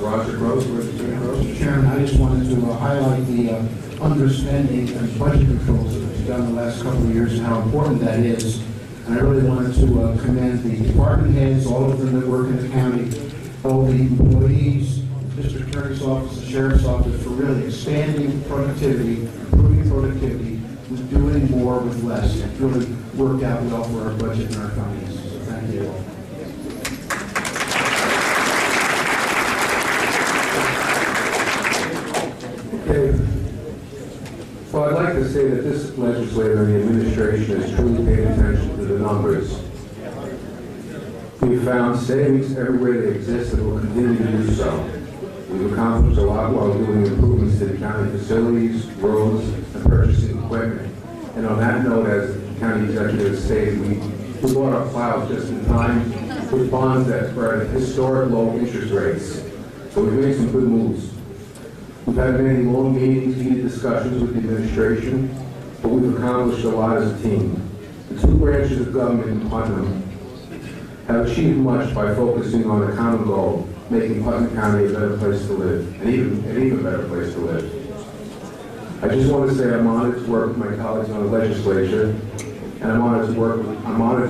C: Roger Gross, Representative Gross.
P: Mr. Chairman, I just wanted to highlight the underspending and budget controls that we've done the last couple of years and how important that is. And I really wanted to commend the department heads, all of them that work in the county, all the employees, the district attorney's office, the sheriff's office, for really expanding productivity, improving productivity, with doing more with less. It really worked out well for our budget and our finances. So thank you all.
C: Okay. Well, I'd like to say that this legislature and the administration has truly paid attention to the numbers. We've found savings everywhere they exist and will continue to do so. We've accomplished a lot while doing improvements to the county facilities, roads, and purchasing equipment. And on that note, as the county executive stated, we bought our plows just in time with bonds that were at historic low interest rates. So we've made some good moves. We've had many long meetings, heated discussions with the administration, but we've accomplished a lot as a team. The two branches of government in Putnam have achieved much by focusing on a common goal, making Putnam County a better place to live, an even better place to live. I just want to say I'm honored to work with my colleagues on the legislature, and I'm honored to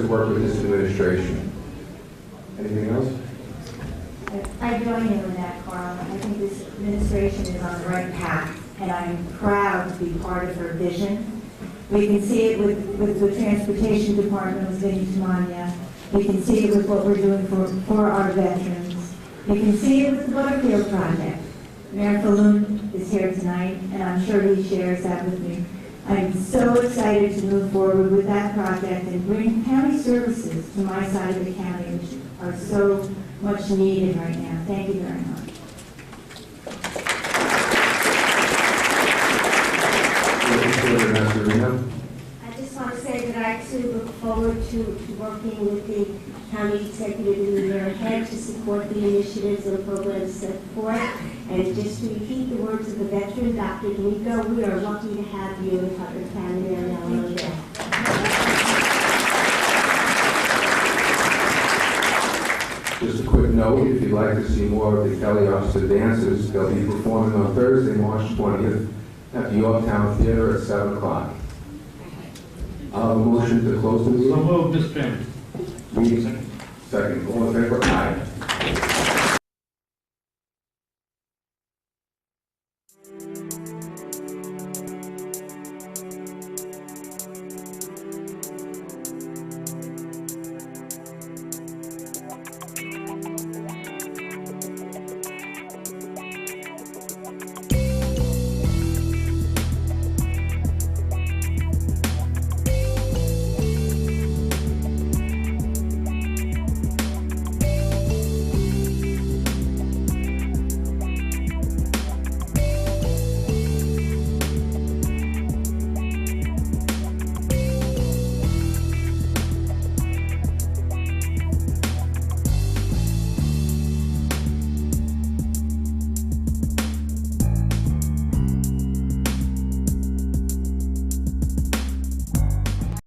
C: work with this administration. Anything else?
Q: I join you in that, Carl. I think this administration is on the right path, and I'm proud to be part of her vision. We can see it with the transportation department with Vinnie Tamania. We can see it with what we're doing for our veterans. We can see it with the Butterfield project. Mayor Falloon is here tonight, and I'm sure he shares that with me. I'm so excited to move forward with that project and bring county services to my side of the county, which are so much needed right now. Thank you very much.
R: I just want to say that I too look forward to working with the county executive and the mayor ahead to support the initiatives and programs set forth. And just to repeat the words of the veteran, Dr. D'Amico, we are lucky to have you in Putnam County, Mayor. Now know that.
C: Just a quick note, if you'd like to see more of the Kelly Officer dances, they'll be performing on Thursday, March 20th at the Yorktown Theater at 7 o'clock.
E: I'll have a motion to close the meeting.
O: So moved, Mr. Chairman.
E: Meeting second. All in favor? Aye.